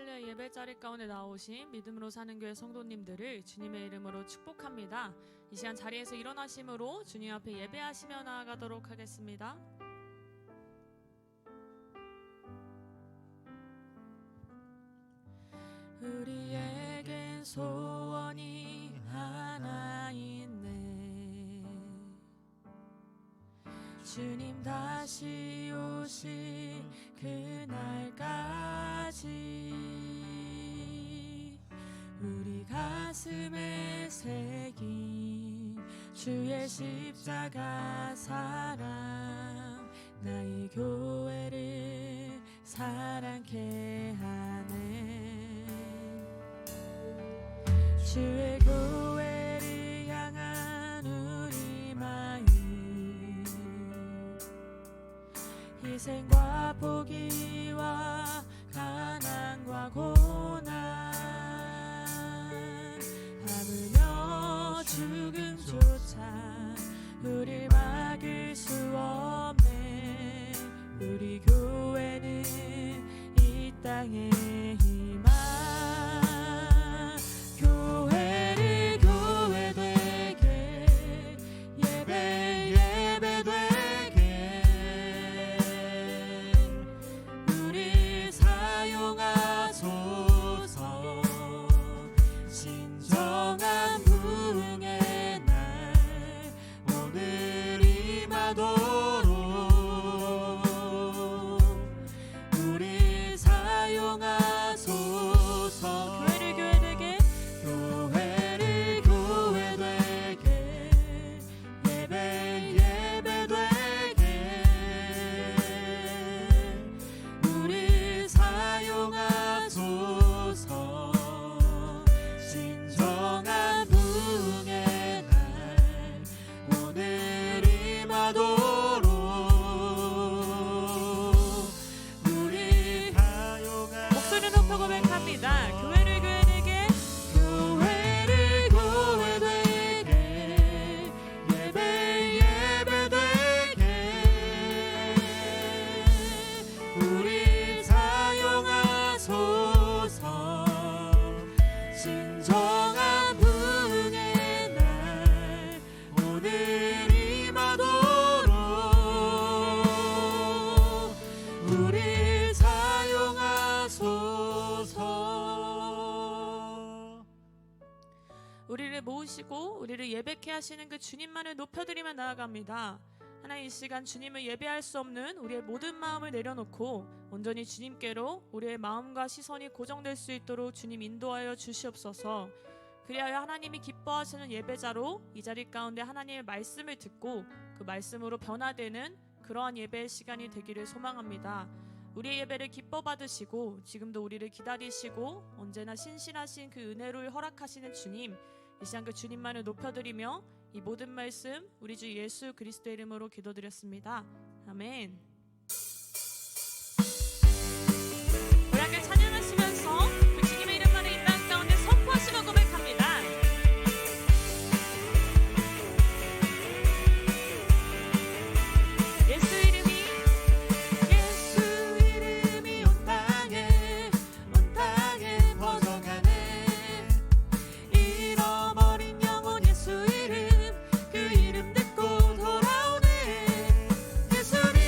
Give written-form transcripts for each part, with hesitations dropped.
할렐루야. 예배 자리 가운데 나오신 믿음으로 사는 교회 성도님들을 주님의 이름으로 축복합니다. 이 시간 자리에서 일어나심으로 주님 앞에 예배하시며 나아가도록 하겠습니다. 우리에겐 소원이 하나 있네. 주님 다시 오실 그날까지 우리 가슴에 새긴 주의 십자가 사랑 나의 교회를 사랑케 하네. 주의 교회를 향한 우리 마음 희생과 포기와 가난과 고난 하물며 죽음조차 우릴 막을 수 없네. 우리 교회는 이 땅의 희망 교회를 교회되게 예배 예배되게 우리 사용하소서. 진정한 부흥의 날 오늘 임하도록 우리 사용하소서. 교회를 교회되게 교회를 교회되게 예배 예배되게 우리 사용하소서. 진정한 부흥의 날 오늘 임하도록 우리 사용하 목소리 높여 고백합니다. 교회를 교회되게 교회를 교회되게 예배 예배되게 우리 사용하소서. 진정한 부흥의 날 오늘 임하도록 우리 사용하소서. 우리를 모으시고 우리를 예배케 하시는 그 주님만을 높여드리며 나아갑니다. 하나님, 이 시간 주님을 예배할 수 없는 우리의 모든 마음을 내려놓고 온전히 주님께로 우리의 마음과 시선이 고정될 수 있도록 주님 인도하여 주시옵소서. 그리하여 하나님이 기뻐하시는 예배자로 이 자리 가운데 하나님의 말씀을 듣고 그 말씀으로 변화되는 그러한 예배의 시간이 되기를 소망합니다. 우리의 예배를 기뻐 받으시고 지금도 우리를 기다리시고 언제나 신실하신 그 은혜를 허락하시는 주님, 이 시간 그 주님만을 높여드리며 이 모든 말씀 우리 주 예수 그리스도의 이름으로 기도드렸습니다. 아멘. 우리 함께 찬양하시면서 그 주님의 이름만을 이 땅 가운데 선포하시고 고백합니다. 예수 이름이 온 땅에 퍼져가네. 잃어버린 영혼 예수 이름 그 이름 듣고 돌아오네. 예수님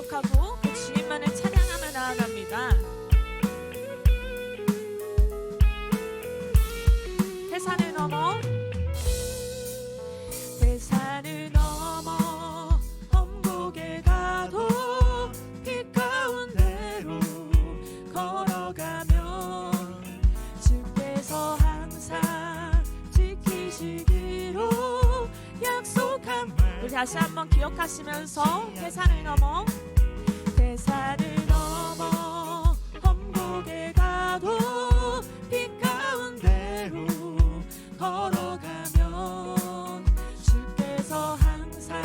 기억하고 그 주님만을 찬양하며 나아갑니다. 태산을 넘어 험곡에 가도 빛 가운데로 걸어가면 주께서 항상 지키시기로 약속한 우리 다시 한번 기억하시면서 태산을 넘어 험곡에 가도 빛 가운데로 걸어가면 주께서 항상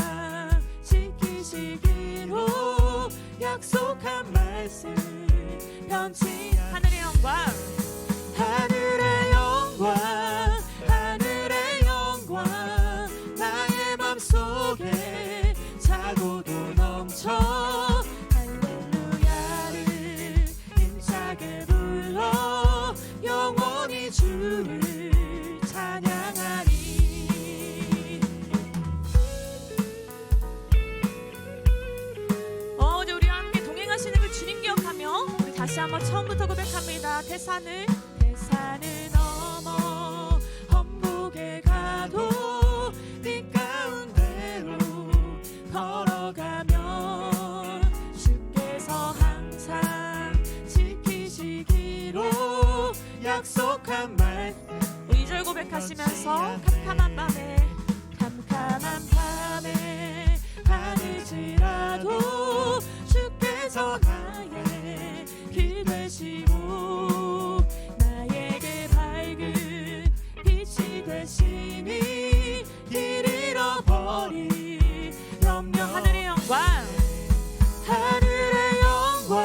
지키시기로 약속한 말씀 변치 하늘의 영광 하늘의 영광 하늘의 영광 나의 맘속에 차고도 넘쳐 할렐루야를 힘차게 불러 영원히 주를 찬양하리. 이제 우리와 함께 동행하시는 그 주님 기억하며 우리 다시 한번 처음부터 고백합니다. 태산을 넘어 험곡에 가도 빛 가운데로 걸어가면 주께서 항상 지키시기로 약속한 말 우리 2절 고백하시면서 캄캄한 밤에 하늘지라도 주께서 나의 길 되시고 나에게 밝은 빛이 되시니 길 잃어버리 염려 하늘의 영광 하늘의 영광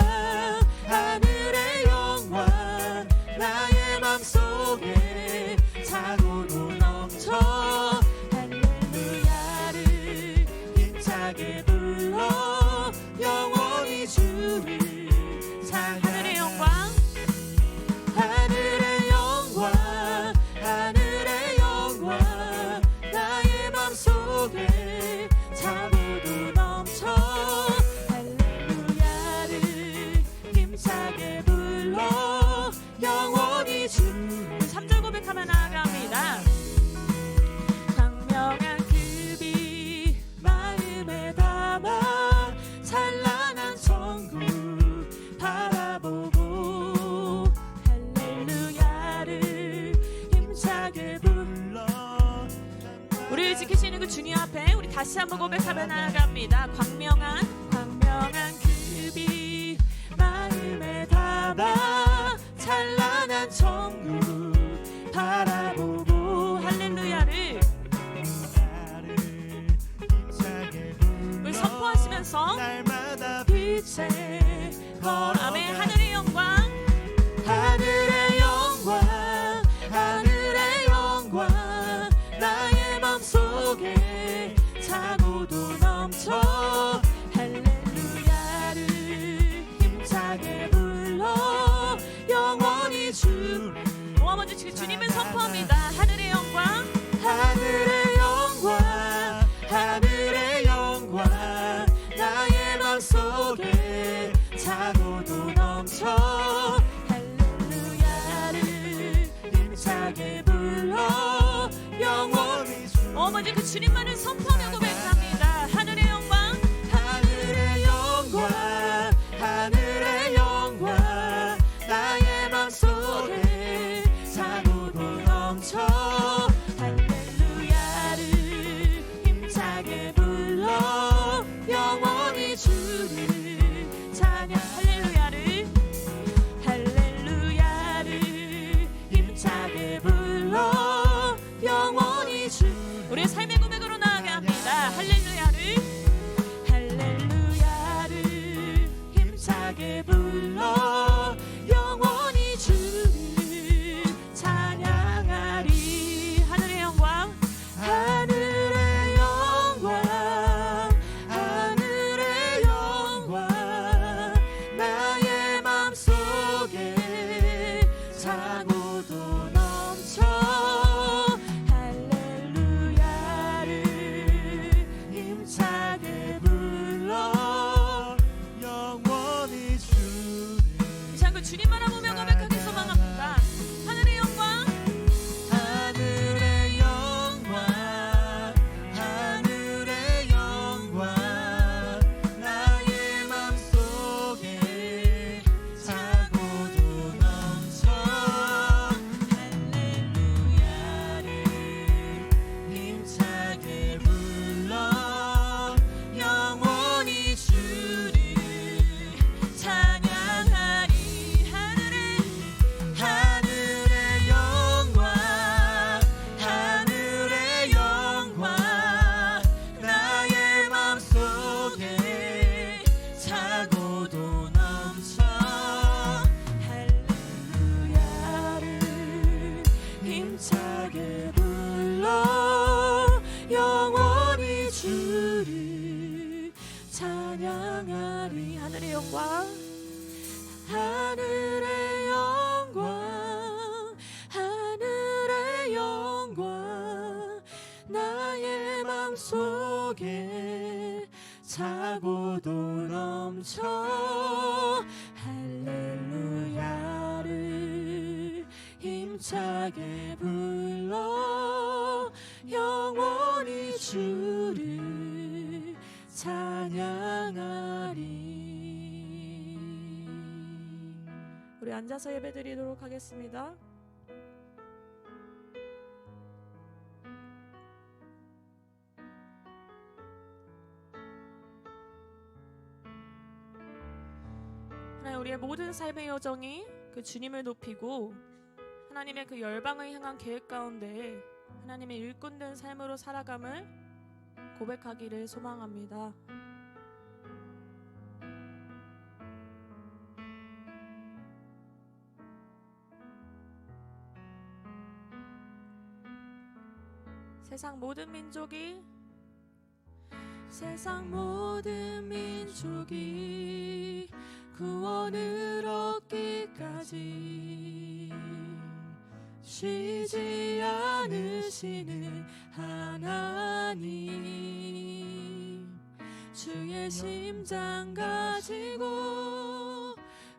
하늘의 영광 나의 맘속에 차고도 넘쳐 할렐루야를 힘차게 불러 영원히 주를 하늘의 영광 하늘의 영광 하늘의 영광 나의 맘속에 차고도 넘쳐 할렐루야를 힘차게 불러 영원히 주를 3절 고백하며 나아갑니다. 광명한 그 빛 마음에 담아 찬란한 천국 바라보고 할렐루야를 힘차게 불러 우리를 지키시는 그 주님 앞에 우리 다시 한번 고백하며 나아갑니다. 광명한 그 빛 마음에 담아 찬란한 천국 바라보고 할렐루야를 우리 선포하시면서 날마다 빛에 아멘 하늘의 영광 하늘의 영광 하늘의 영광 나의 맘속에 차고도 넘쳐 할렐루야를 힘차게 불러 영원히 주를 먼저 주님을 선포합니다. 하늘의 영광 하늘의 영광 하늘의 영광 나의 맘속에 차고도 넘쳐 할렐루야를 힘차게 불러 영원히 먼저 그 주님만을 선포하며 고백합니다. 하늘의 영광 하늘의 영광 하늘의 영광 나의 맘속에 차고도 넘쳐 할렐루야를 힘차게 불러 영원히 주를 찬양 할렐루야를 힘차게 불러 영원히 주 우리의 삶의 고백으로 나아가게 합니다. 할렐루야를 힘차게 불러 영원히 주를 찬양하리. 하늘의 영광 하늘의 영광 하늘의 영광 나의 맘속에 차고도 넘쳐 할렐루야를 힘차게 불러 찬양하리. 하늘의 영광, 하늘의 영광, 하늘의 영광, 나의 맘속에 차고도 넘쳐 할렐루야를 힘차게 불러 영원히 주를 찬양하리. 우리 앉아서 예배드리도록 하겠습니다. 하나님, 우리의 모든 삶의 여정이 그 주님을 높이고 하나님의 그 열방을 향한 계획 가운데 하나님의 일꾼된 삶으로 살아감을 고백하기를 소망합니다. 세상 모든 민족이 구원을 얻기까지 쉬지 않으시는 하나님, 주의 심장 가지고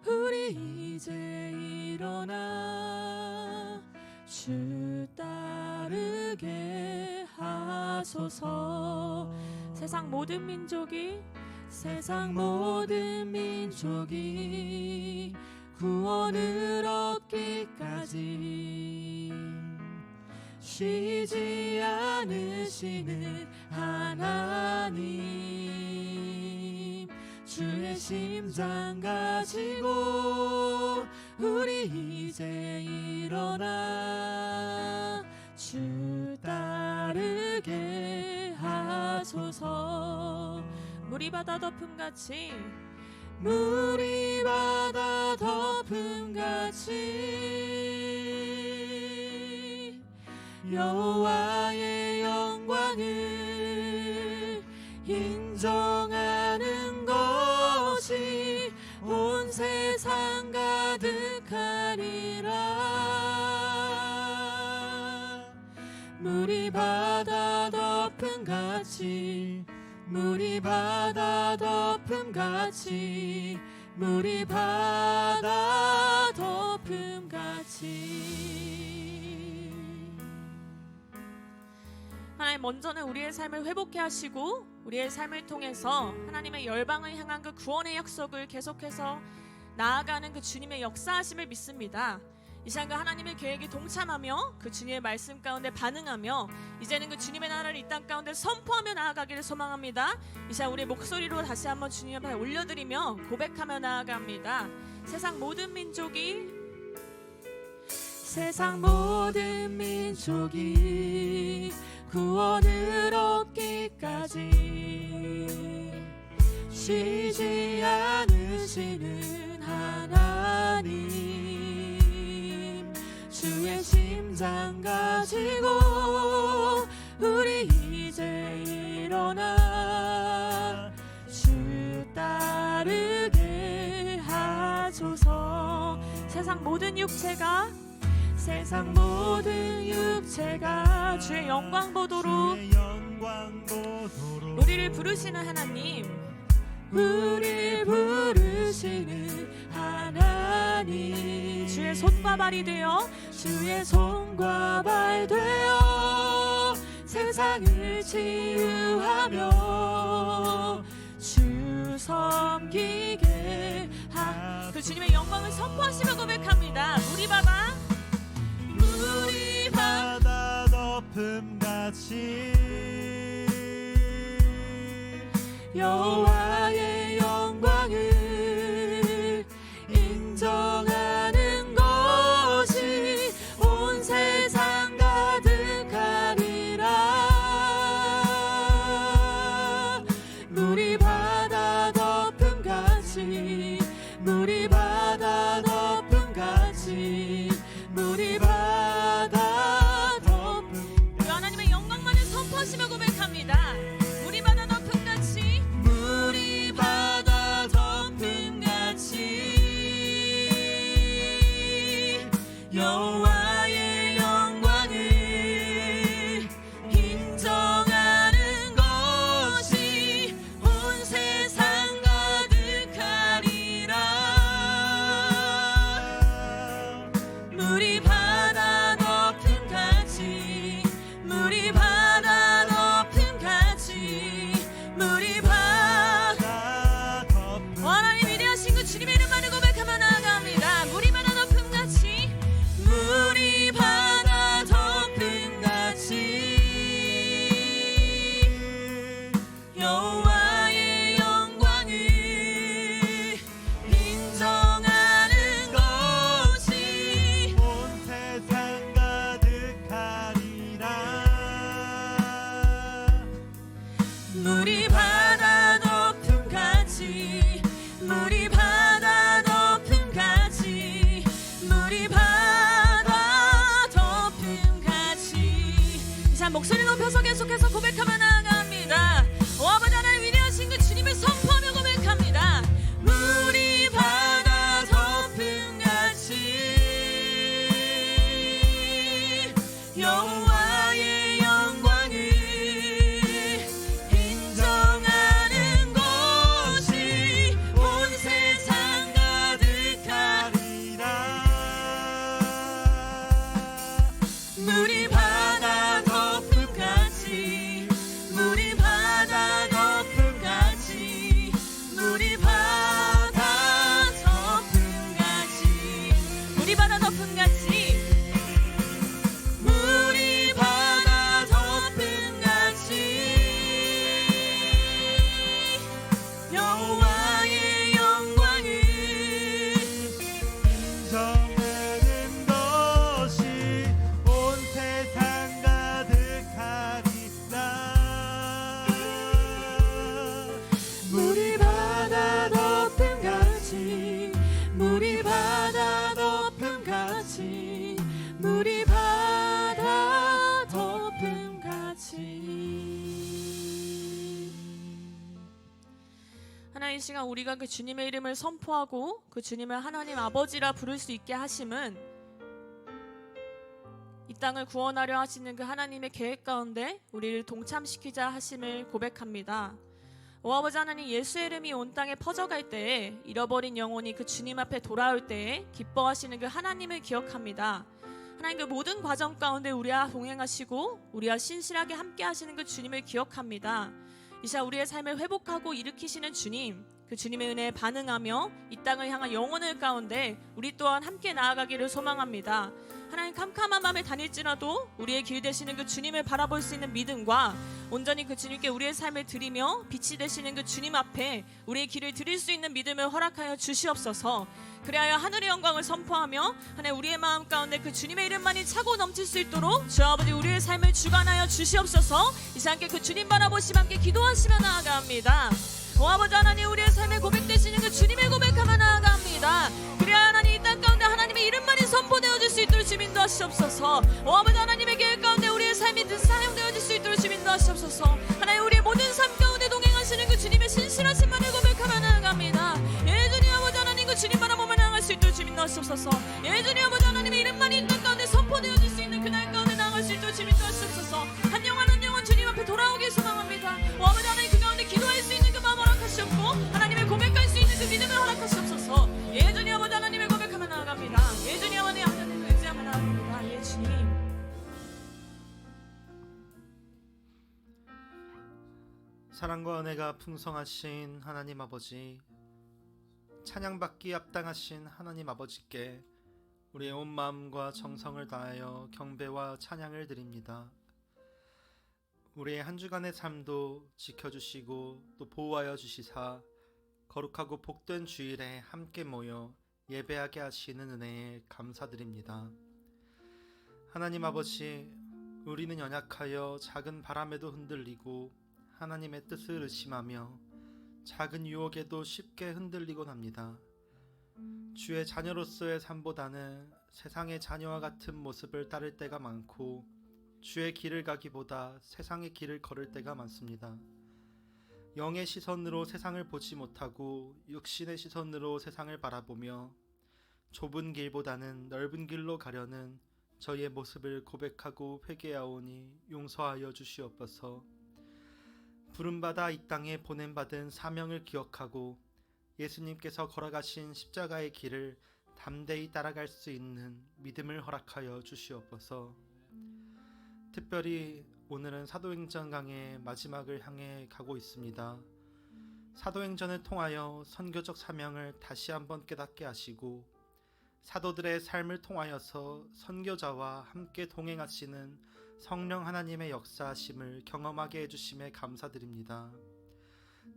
우리 이제 일어나 주 따르게 하소서. 세상 모든 민족이 구원을 얻기까지 쉬지 않으시는 하나님, 주의 심장 가지고 우리 이제 일어나 주 따르게 하소서. 물이 바다 덮음같이 여호와의 영광을 인정하는 것이 온 세상 가득하리라. 물이 바다 덮음같이 하나님, 먼저는 우리의 삶을 회복해 하시고 우리의 삶을 통해서 하나님의 열방을 향한 그 구원의 약속을 계속해서 나아가는 그 주님의 역사하심을 믿습니다. 이 시간 그 하나님의 계획에 동참하며 그 주님의 말씀 가운데 반응하며 이제는 그 주님의 나라를 이 땅 가운데 선포하며 나아가기를 소망합니다. 이 시간 우리 목소리로 다시 한번 주님 앞에 올려드리며 고백하며 나아갑니다. 세상 모든 민족이 구원을 얻기까지 쉬지 않으시는 하나님, 주의 심장 가지고 우리 이제 일어나 주 따르게 하소서. 세상 모든 육체가 주의 영광 보도록 우리를 부르시는 하나님, 주의 손과 발이 되어 세상을 치유하며 주 섬기게 그 주님의 영광을 선포하시며 고백합니다. 물이 바다 덮음같이 여호와의 영광을 인정하는 것이 온 세상 가득하리라. 물이 바다 덮음같이 하나님의 영광만을 선포하시며 고백합니다. 물이 바다 덮음같이 하나님, 이 시간 우리가 그 주님의 이름을 선포하고 그 주님을 하나님 아버지라 부를 수 있게 하심은 이 땅을 구원하려 하시는 그 하나님의 계획 가운데 우리를 동참시키자 하심을 고백합니다. 오 아버지 하나님, 예수의 이름이 온 땅에 퍼져갈 때에 잃어버린 영혼이 그 주님 앞에 돌아올 때에 기뻐하시는 그 하나님을 기억합니다. 하나님, 그 모든 과정 가운데 우리와 동행하시고 우리와 신실하게 함께 하시는 그 주님을 기억합니다. 이 시간 우리의 삶을 회복하고 일으키시는 주님, 그 주님의 은혜에 반응하며 이 땅을 향한 영혼을 가운데 우리 또한 함께 나아가기를 소망합니다. 하나님, 캄캄한 밤에 다닐지라도 우리의 길 되시는 그 주님을 바라볼 수 있는 믿음과 온전히 그 주님께 우리의 삶을 드리며 빛이 되시는 그 주님 앞에 우리의 길을 드릴 수 있는 믿음을 허락하여 주시옵소서. 그리하여 하늘의 영광을 선포하며 하나님, 우리의 마음 가운데 그 주님의 이름만이 차고 넘칠 수 있도록 주 아버지 우리의 삶을 주관하여 주시옵소서. 이 시간 함께 그 주님 바라보시며 함께 기도하시며 나아갑니다. 오 아버지 하나님, 우리의 삶에 고백되시는 그 주님의 고백하며 나아갑니다. 그래야 하나님, 이 땅 가운데 하나님의 이름만이 선포되어질 수 있도록 주님 인도하시옵소서. 오 아버지 하나님의 계획 가운데 우리의 삶이 사용되어질 수 있도록 주님 인도하시옵소서. 하나님, 우리의 모든 삶 가운데 동행하시는 그 주님의 신실하심만을 고백하며 나아갑니다. 예 주님 아버지 하나님, 그 주님 바라보며 나아갈 수 있도록 주님 인도하시옵소서. 예 주님 아버지 하나님의 이름만이 이 땅 가운데 선포되어질 수 있는 그날 가운데 나아갈 수 있도록 주님 인도하시옵소서. 한 영혼 한 영혼 주님 앞에 돌아오길 소망합니다. 오 아버지 하나님, 그 가운데 기도할 수 있는 그 마음 허락하시옵고 하나님의 고백할 수 있는 그 믿음을 허락하시옵소서. 예 주님 아버지 하나님의 고백하며 나아갑니다. 예 주님 아버지 하나님을 의지하며 나아갑니다. 예 주님. 사랑과 은혜가 풍성하신 하나님 아버지, 찬양받기 합당하신 하나님 아버지께 우리의 온 마음과 정성을 다하여 경배와 찬양을 드립니다. 우리의 한 주간의 삶도 지켜주시고 또 보호하여 주시사 거룩하고 복된 주일에 함께 모여 예배하게 하시는 은혜에 감사드립니다. 하나님 아버지, 우리는 연약하여 작은 바람에도 흔들리고 하나님의 뜻을 의심하며 작은 유혹에도 쉽게 흔들리곤 합니다. 주의 자녀로서의 삶보다는 세상의 자녀와 같은 모습을 따를 때가 많고 주의 길을 가기보다 세상의 길을 걸을 때가 많습니다. 영의 시선으로 세상을 보지 못하고 육신의 시선으로 세상을 바라보며 좁은 길보다는 넓은 길로 가려는 저희의 모습을 고백하고 회개하오니 용서하여 주시옵소서. 부름받아 이 땅에 보냄받은 사명을 기억하고 예수님께서 걸어가신 십자가의 길을 담대히 따라갈 수 있는 믿음을 허락하여 주시옵소서. 특별히 오늘은 사도행전 강의 마지막을 향해 가고 있습니다. 사도행전을 통하여 선교적 사명을 다시 한번 깨닫게 하시고 사도들의 삶을 통하여서 선교자와 함께 동행하시는 성령 하나님의 역사하심을 경험하게 해주심에 감사드립니다.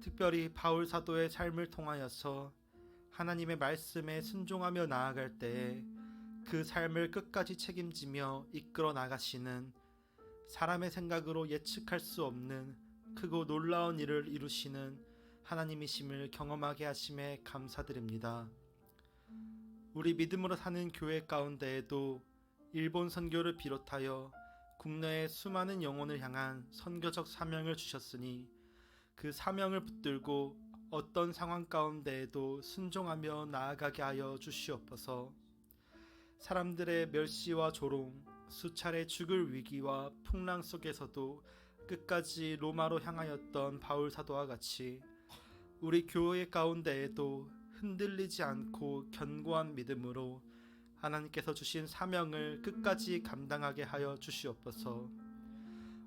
특별히 바울 사도의 삶을 통하여서 하나님의 말씀에 순종하며 나아갈 때에 그 삶을 끝까지 책임지며 이끌어 나가시는 사람의 생각으로 예측할 수 없는 크고 놀라운 일을 이루시는 하나님이심을 경험하게 하심에 감사드립니다. 우리 믿음으로 사는 교회 가운데에도 일본 선교를 비롯하여 국내의 수많은 영혼을 향한 선교적 사명을 주셨으니 그 사명을 붙들고 어떤 상황 가운데에도 순종하며 나아가게 하여 주시옵소서. 사람들의 멸시와 조롱, 수차례 죽을 위기와 풍랑 속에서도 끝까지 로마로 향하였던 바울 사도와 같이 우리 교회 가운데에도 흔들리지 않고 견고한 믿음으로 하나님께서 주신 사명을 끝까지 감당하게 하여 주시옵소서.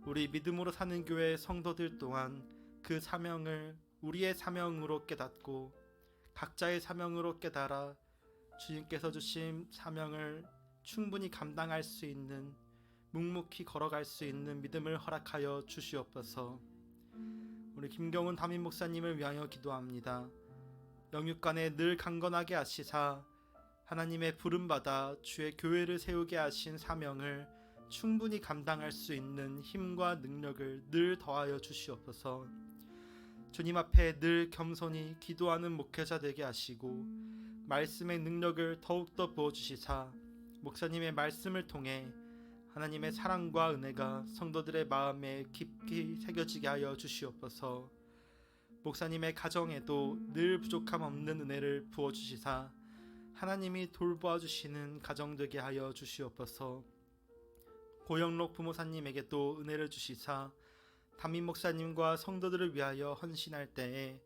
우리 믿음으로 사는 교회 성도들 또한 그 사명을 우리의 사명으로 깨닫고 각자의 사명으로 깨달아 주님께서 주신 사명을 충분히 감당할 수 있는 묵묵히 걸어갈 수 있는 믿음을 허락하여 주시옵소서. 우리 김경훈 담임 목사님을 위하여 기도합니다. 영육간에 늘 강건하게 하시사 하나님의 부름받아 주의 교회를 세우게 하신 사명을 충분히 감당할 수 있는 힘과 능력을 늘 더하여 주시옵소서. 주님 앞에 늘 겸손히 기도하는 목회자 되게 하시고 말씀의 능력을 더욱더 부어주시사 목사님의 말씀을 통해 하나님의 사랑과 은혜가 성도들의 마음에 깊이 새겨지게 하여 주시옵소서. 목사님의 가정에도 늘 부족함 없는 은혜를 부어주시사 하나님이 돌보아 주시는 가정 되게 하여 주시옵소서. 고영록 부모사님에게도 은혜를 주시사 담임 목사님과 성도들을 위하여 헌신할 때에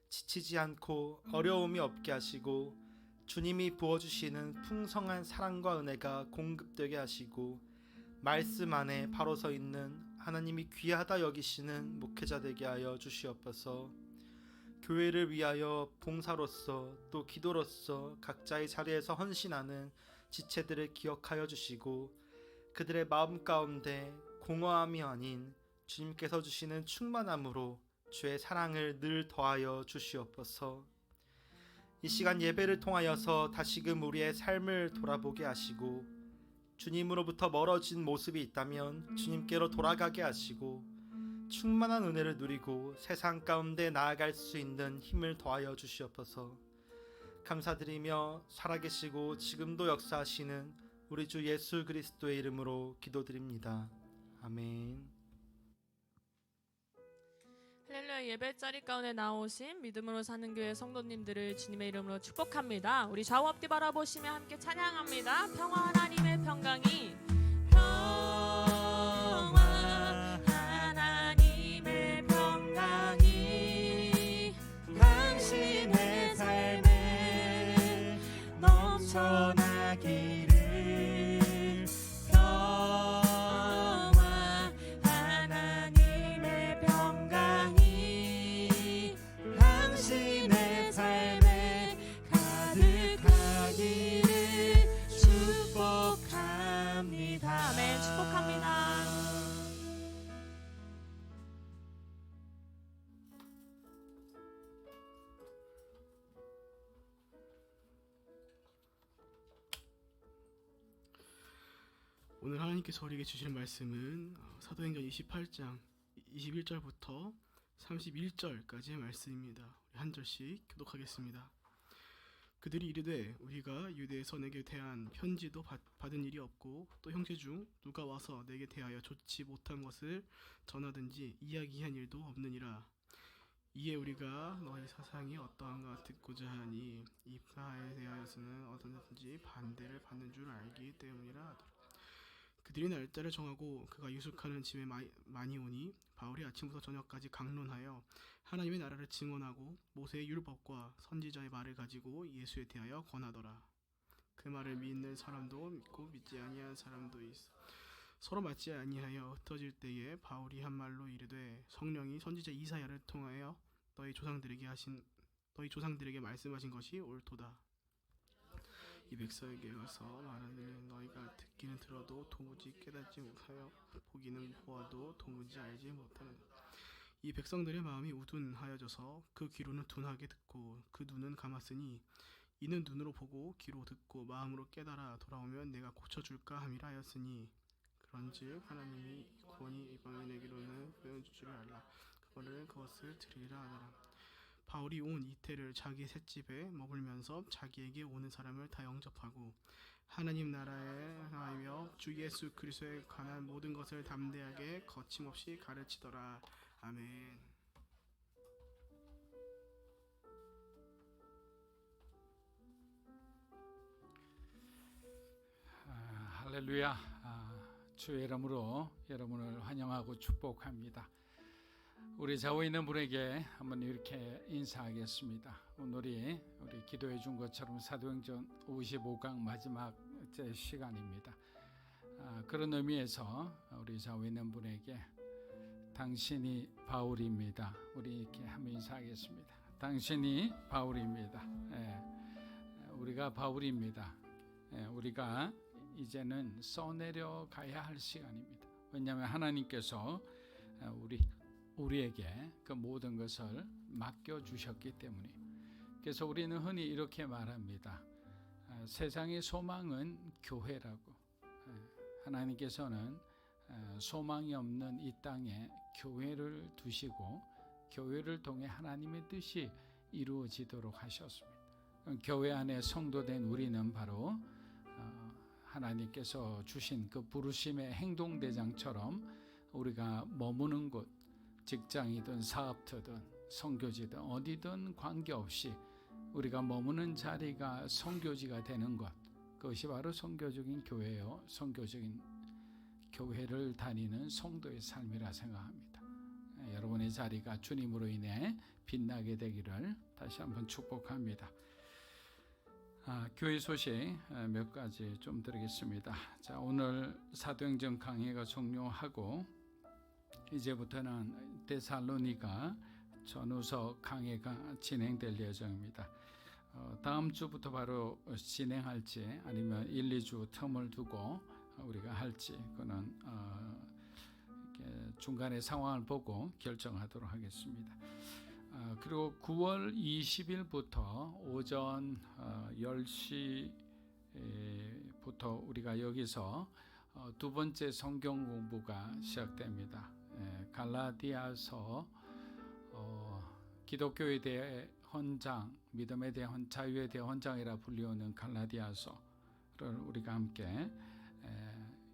지치지 않고 어려움이 없게 하시고 주님이 부어주시는 풍성한 사랑과 은혜가 공급되게 하시고 말씀 안에 바로 서 있는 하나님이 귀하다 여기시는 목회자 되게 하여 주시옵소서. 교회를 위하여 봉사로서 또 기도로서 각자의 자리에서 헌신하는 지체들을 기억하여 주시고 그들의 마음 가운데 공허함이 아닌 주님께서 주시는 충만함으로 주의 사랑을 늘 더하여 주시옵소서. 이 시간 예배를 통하여서 다시금 우리의 삶을 돌아보게 하시고 주님으로부터 멀어진 모습이 있다면 주님께로 돌아가게 하시고 충만한 은혜를 누리고 세상 가운데 나아갈 수 있는 힘을 더하여 주시옵소서. 감사드리며 살아계시고 지금도 역사하시는 우리 주 예수 그리스도의 이름으로 기도드립니다. 아멘. 할렐루야. 예배자리 가운데 나오신 믿음으로 사는 교회 성도님들을 주님의 이름으로 축복합니다. 우리 좌우 앞뒤 바라보시며 함께 찬양합니다. 평화 하나님의 평강이 평화 하나님의 평강이 당신의 삶에 넘쳐나기를 오늘 하나님께서 우리에게 주실 말씀은 사도행전 28장 21절부터 31절까지의 말씀입니다. 우리 한 절씩 교독하겠습니다. 그들이 이르되 우리가 유대에서 내게 대한 편지도 받은 일이 없고 또 형제 중 누가 와서 내게 대하여 좋지 못한 것을 전하든지 이야기한 일도 없느니라. 이에 우리가 너희 사상이 어떠한가 듣고자 하니 이 바에 대하여서는 어떤지 반대를 받는 줄 알기 때문이라 하더라. 그들이 날짜를 정하고 그가 유숙하는 집에 많이 오니 바울이 아침부터 저녁까지 강론하여 하나님의 나라를 증언하고 모세의 율법과 선지자의 말을 가지고 예수에 대하여 권하더라. 그 말을 믿는 사람도 믿고 믿지 아니한 사람도 있어. 서로 맞지 아니하여 흩어질 때에 바울이 한 말로 이르되 성령이 선지자 이사야를 통하여 너희 조상들에게 말씀하신 것이 옳도다. 이 백성에게 와서 말하는 너희가 듣기는 들어도 도무지 깨닫지 못하여 보기는 보아도 도무지 알지 못하는 이 백성들의 마음이 우둔하여져서 그 귀로는 둔하게 듣고 그 눈은 감았으니 이는 눈으로 보고 귀로 듣고 마음으로 깨달아 돌아오면 내가 고쳐줄까 함이라 하였으니 그런즉 하나님이 구원이 이방인에게로는 보여줄 줄 알라. 그것을 들으리라 하더라. 바울이 온 이태를 자기 셋집에 머물면서 자기에게 오는 사람을 다 영접하고 하나님 나라에 하여 주 예수 그리스도에 관한 모든 것을 담대하게 거침없이 가르치더라. 아멘. 할렐루야. 주의 이름으로 여러분을 환영하고 축복합니다. 우리 좌우에 있는 분에게 한번 이렇게 인사하겠습니다. 오늘이 우리 기도해 준 것처럼 사도행전 55강 마지막 시간입니다. 그런 의미에서 우리 좌우에 있는 분에게 당신이 바울입니다. 우리 이렇게 한번 인사하겠습니다. 당신이 바울입니다. 우리가 바울입니다. 우리가 이제는 써내려 가야 할 시간입니다. 왜냐하면 하나님께서 우리에게 그 모든 것을 맡겨주셨기 때문에. 그래서 우리는 흔히 이렇게 말합니다. 세상의 소망은 교회라고. 하나님께서는 소망이 없는 이 땅에 교회를 두시고 교회를 통해 하나님의 뜻이 이루어지도록 하셨습니다. 교회 안에 성도된 우리는 바로 하나님께서 주신 그 부르심의 행동대장처럼 우리가 머무는 곳, 직장이든 사업터든 선교지든 어디든 관계없이 우리가 머무는 자리가 선교지가 되는 것, 그것이 바로 선교적인 교회요, 선교적인 교회를 다니는 성도의 삶이라 생각합니다. 여러분의 자리가 주님으로 인해 빛나게 되기를 다시 한번 축복합니다. 교회 소식 몇 가지 좀 드리겠습니다. 자, 오늘 사도행전 강해가 종료하고 이제부터는 데살로니가 전후서 강해가 진행될 예정입니다. 다음 주부터 바로 진행할지 아니면 1, 2주 텀을 두고 우리가 할지 그는 중간에 상황을 보고 결정하도록 하겠습니다. 그리고 9월 20일부터 오전 10시부터 우리가 여기서 두 번째 성경 공부가 시작됩니다. 갈라디아서 기독교에 대해 헌장, 믿음에 대한 자유에 대한 헌장이라 불리우는 갈라디아서를 우리가 함께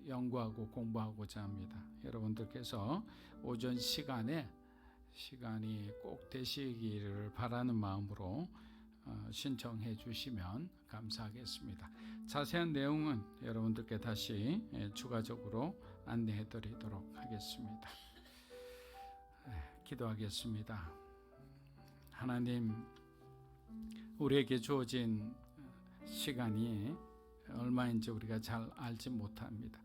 연구하고 공부하고자 합니다. 여러분들께서 오전 시간이 꼭 되시기를 바라는 마음으로 신청해 주시면 감사하겠습니다. 자세한 내용은 여러분들께 다시 추가적으로 안내해 드리도록 하겠습니다. 기도하겠습니다. 하나님, 우리에게 주어진 시간이 얼마인지 우리가 잘 알지 못합니다.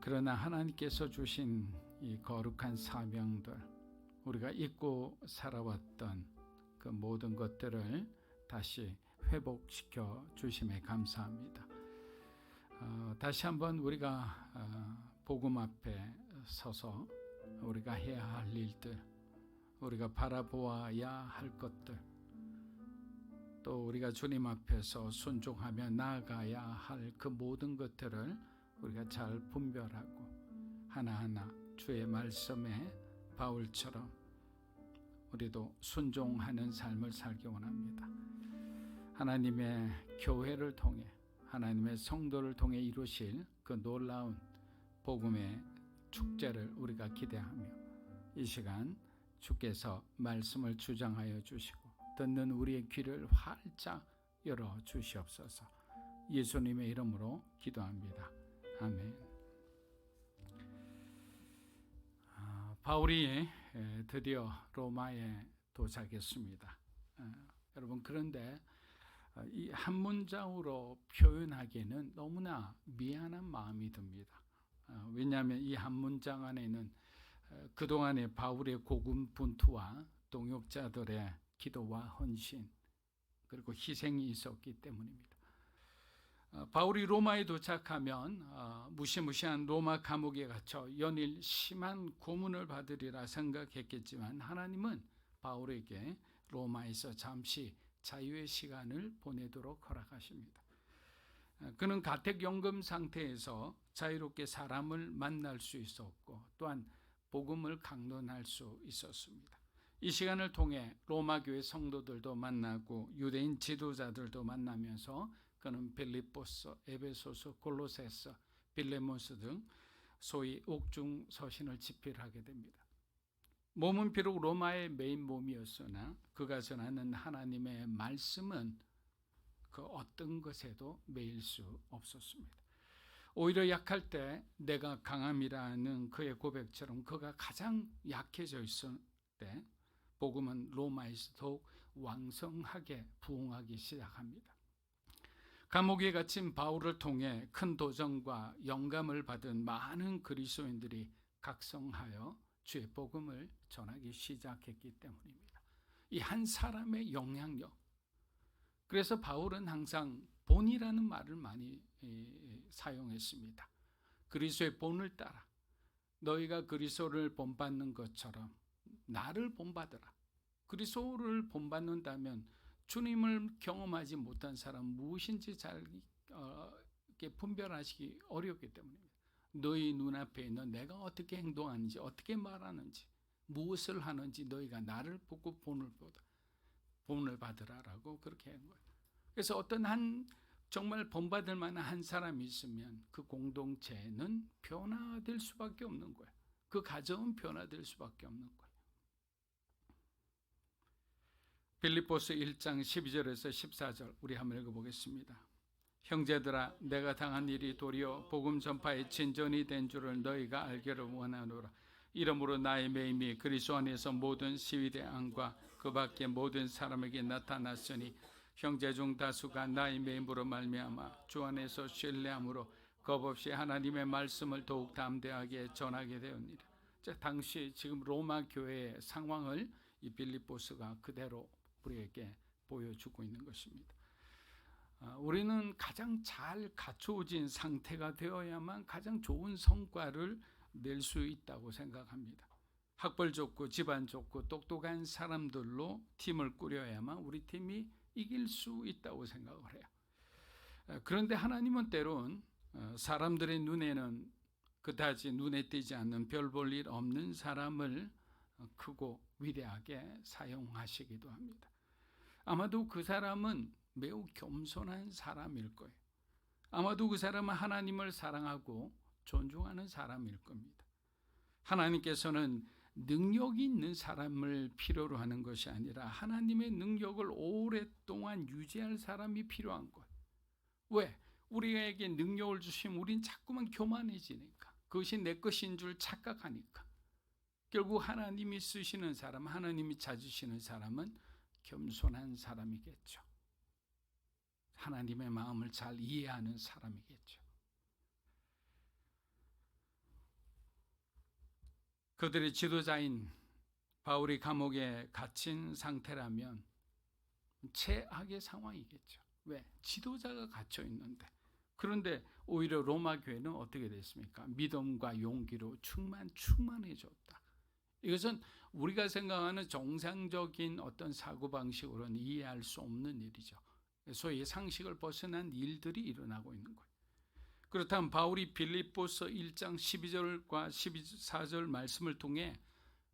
그러나 하나님께서 주신 이 거룩한 사명들, 우리가 잊고 살아왔던 그 모든 것들을 다시 회복시켜 주심에 감사합니다. 다시 한번 우리가 복음 앞에 서서 우리가 해야 할 일들, 우리가 바라보아야 할 것들, 또 우리가 주님 앞에서 순종하며 나아가야 할 그 모든 것들을 우리가 잘 분별하고 하나하나 주의 말씀에 바울처럼 우리도 순종하는 삶을 살기 원합니다. 하나님의 교회를 통해, 하나님의 성도를 통해 이루실 그 놀라운 복음의 축제를 우리가 기대하며 이 시간 주께서 말씀을 주장하여 주시고 듣는 우리의 귀를 활짝 열어 주시옵소서. 예수님의 이름으로 기도합니다. 아멘. 바울이 드디어 로마에 도착했습니다. 여러분, 그런데 이 한 문장으로 표현하기에는 너무나 미안한 마음이 듭니다. 왜냐하면 이 한 문장 안에는 그동안의 바울의 고군분투와 동역자들의 기도와 헌신 그리고 희생이 있었기 때문입니다. 바울이 로마에 도착하면 무시무시한 로마 감옥에 갇혀 연일 심한 고문을 받으리라 생각했겠지만 하나님은 바울에게 로마에서 잠시 자유의 시간을 보내도록 허락하십니다. 그는 가택연금 상태에서 자유롭게 사람을 만날 수 있었고 또한 복음을 강론할 수 있었습니다. 이 시간을 통해 로마 교회 성도들도 만나고 유대인 지도자들도 만나면서 그는 빌립보서, 에베소서, 골로새서, 빌레몬스 등 소위 옥중 서신을 집필하게 됩니다. 몸은 비록 로마의 메인 몸이었으나 그가 전하는 하나님의 말씀은 그 어떤 것에도 매일 수 없었습니다. 오히려 약할 때 내가 강함이라는 그의 고백처럼 그가 가장 약해져 있을 때 복음은 로마에서 더욱 왕성하게 부흥하기 시작합니다. 감옥에 갇힌 바울을 통해 큰 도전과 영감을 받은 많은 그리스도인들이 각성하여 주의 복음을 전하기 시작했기 때문입니다. 이 한 사람의 영향력. 그래서 바울은 항상 본이라는 말을 많이 사용했습니다. 그리스도의 본을 따라 너희가 그리스도를 본받는 것처럼 나를 본받으라. 그리스도를 본받는다면 주님을 경험하지 못한 사람 무엇인지 잘 분별하시기 어렵기 때문입니다. 너희 눈앞에 있는 내가 어떻게 행동하는지, 어떻게 말하는지, 무엇을 하는지 너희가 나를 보고 본을 받으라라고 그렇게 한 거예요. 그래서 어떤 한 정말 본받을 만한 한 사람이 있으면 그 공동체는 변화될 수밖에 없는 거예요. 그 가정은 변화될 수밖에 없는 거예요. 빌립보서 1장 12절에서 14절 우리 한번 읽어보겠습니다. 형제들아, 내가 당한 일이 도리어 복음 전파의 진전이 된 줄을 너희가 알기를 원하노라. 이러므로 나의 매임이 그리스도 안에서 모든 시위대 안과 그 밖의 모든 사람에게 나타났으니 형제 중 다수가 나의 매임으로 말미암아 주 안에서 신뢰함으로 겁없이 하나님의 말씀을 더욱 담대하게 전하게 되었느니라. 당시 지금 로마 교회의 상황을 이 빌립보스가 그대로 우리에게 보여주고 있는 것입니다. 우리는 가장 잘 갖춰진 상태가 되어야만 가장 좋은 성과를 낼 수 있다고 생각합니다. 학벌 좋고 집안 좋고 똑똑한 사람들로 팀을 꾸려야만 우리 팀이 이길 수 있다고 생각을 해요. 그런데 하나님은 때론 사람들의 눈에는 그다지 눈에 띄지 않는 별 볼 일 없는 사람을 크고 위대하게 사용하시기도 합니다. 아마도 그 사람은 매우 겸손한 사람일 거예요. 아마도 그 사람은 하나님을 사랑하고 존중하는 사람일 겁니다. 하나님께서는 능력이 있는 사람을 필요로 하는 것이 아니라 하나님의 능력을 오랫동안 유지할 사람이 필요한 거예요. 왜? 우리에게 능력을 주시면 우린 자꾸만 교만해지니까, 그것이 내 것인 줄 착각하니까. 결국 하나님이 쓰시는 사람, 하나님이 찾으시는 사람은 겸손한 사람이겠죠. 하나님의 마음을 잘 이해하는 사람이겠죠. 그들의 지도자인 바울이 감옥에 갇힌 상태라면 최악의 상황이겠죠. 왜? 지도자가 갇혀 있는데. 그런데 오히려 로마 교회는 어떻게 됐습니까? 믿음과 용기로 충만해졌다. 이것은 우리가 생각하는 정상적인 어떤 사고방식으로는 이해할 수 없는 일이죠. 소위 상식을 벗어난 일들이 일어나고 있는 거예요. 그렇다면 바울이 빌립보서 1장 12절과 14절 말씀을 통해